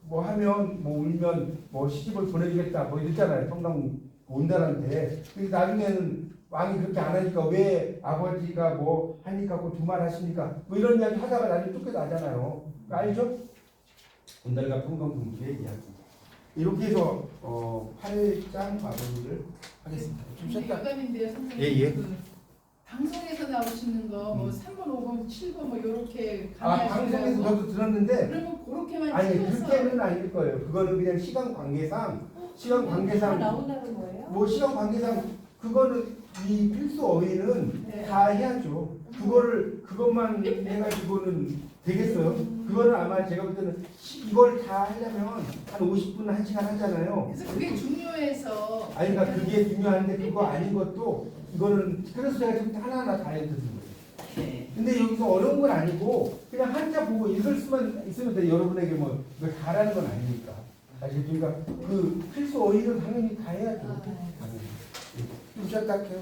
하면 뭐 울면 뭐 시집을 보내주겠다 뭐 이랬잖아요. 평강 온달한테. 근데 나중에는 왕이 그렇게 안 하니까 왜 아버지가 뭐 하니까 그 두 말 하시니까 뭐 이런 이야기 하다가 나중에 쫓겨나잖아요. 알죠? 온달과 평강공주의 이야기. 이렇게 해서 8장 마무리를 하겠습니다. 좀 쉬었다. 유감인데요, 선생님. 예. 그 방송에서 나오시는 거 뭐 3번, 5번, 7번 뭐 이렇게 방송에서 저도 들었는데 그러면 그렇게만 아니 찍어서 그렇게는 아닐 거예요. 그거는 그냥 시간 관계상 나온다는 거예요? 뭐 시간 관계상 그거는 이 필수 어휘는 네. 다 해야죠. 그것만 해가지고는 되겠어요? 그거는 아마 제가 볼 때는 이걸 다 하려면 한 50분 1시간 하잖아요. 그래서 그게 중요해서 아니 그러니까 그게 중요한데 그거 아닌 것도 이거는 그래서 제가 지금 하나하나 다 해드리는 거예요. 네. 근데 여기서 어려운 건 아니고 그냥 한자 보고 읽을 수만 있으면 돼. 여러분에게 뭐 이걸 잘하는 건 아니니까. 사실 그러니까 그 필수 어휘는 당연히 다 해야죠. 당연히. 시작할게요.